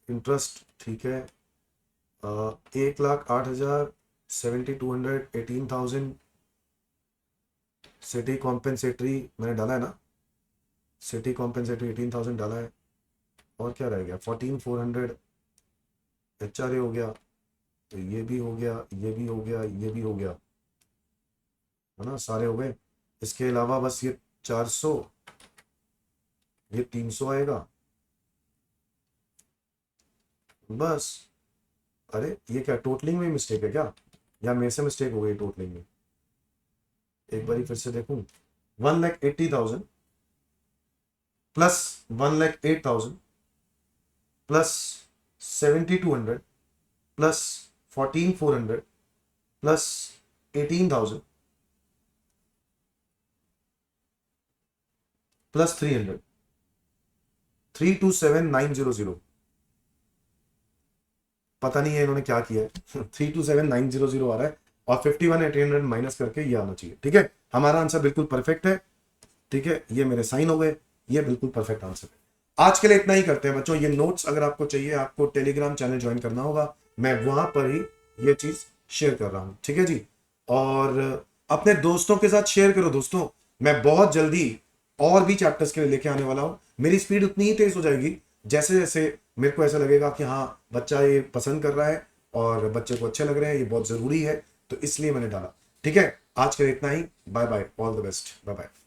इंटरेस्ट ठीक है, 1,08,000, 7,200, 18,000, सिटी कॉम्पेंसेटरी मैंने डाला है ना, सिटी कॉम्पेंसेटरी 18,000 डाला है, और क्या रह गया 14,400, एचआरए हो गया, तो ये भी हो गया, ये भी हो गया, ये भी हो गया, है ना, सारे हो गए। इसके अलावा बस ये 400, ये 300 आएगा, बस। अरे ये क्या टोटलिंग में मिस्टेक है क्या, या मेरे से मिस्टेक हो गई टोटलिंग में? एक बार फिर से देखूं। 1,80,000 plus 1,08,000 plus 7,200 plus 14,400 plus 18,000 plus 300, 327,900। पता नहीं है इन्होंने क्या किया है। 327,900 आ रहा है और 51,800 माइनस करके ये आना चाहिए। ठीक है, हमारा आंसर बिल्कुल परफेक्ट है। ठीक है, ये मेरे साइन हो गए, ये बिल्कुल परफेक्ट आंसर है। आज के लिए इतना ही करते हैं बच्चों। ये नोट्स अगर आपको चाहिए, आपको टेलीग्राम चैनल ज्वाइन करना होगा, मैं वहां पर ही ये चीज शेयर कर रहा हूं। ठीक है जी, और अपने दोस्तों के साथ शेयर करो दोस्तों। मैं बहुत जल्दी और भी चैप्टर्स के लिए लेके आने वाला हूं। मेरी स्पीड उतनी ही तेज हो जाएगी जैसे जैसे मेरे को ऐसा लगेगा कि हाँ बच्चा ये पसंद कर रहा है और बच्चे को अच्छे लग रहे हैं, ये बहुत जरूरी है, तो इसलिए मैंने डाला। ठीक है, आज के लिए इतना ही। Bye bye, all the best, bye bye.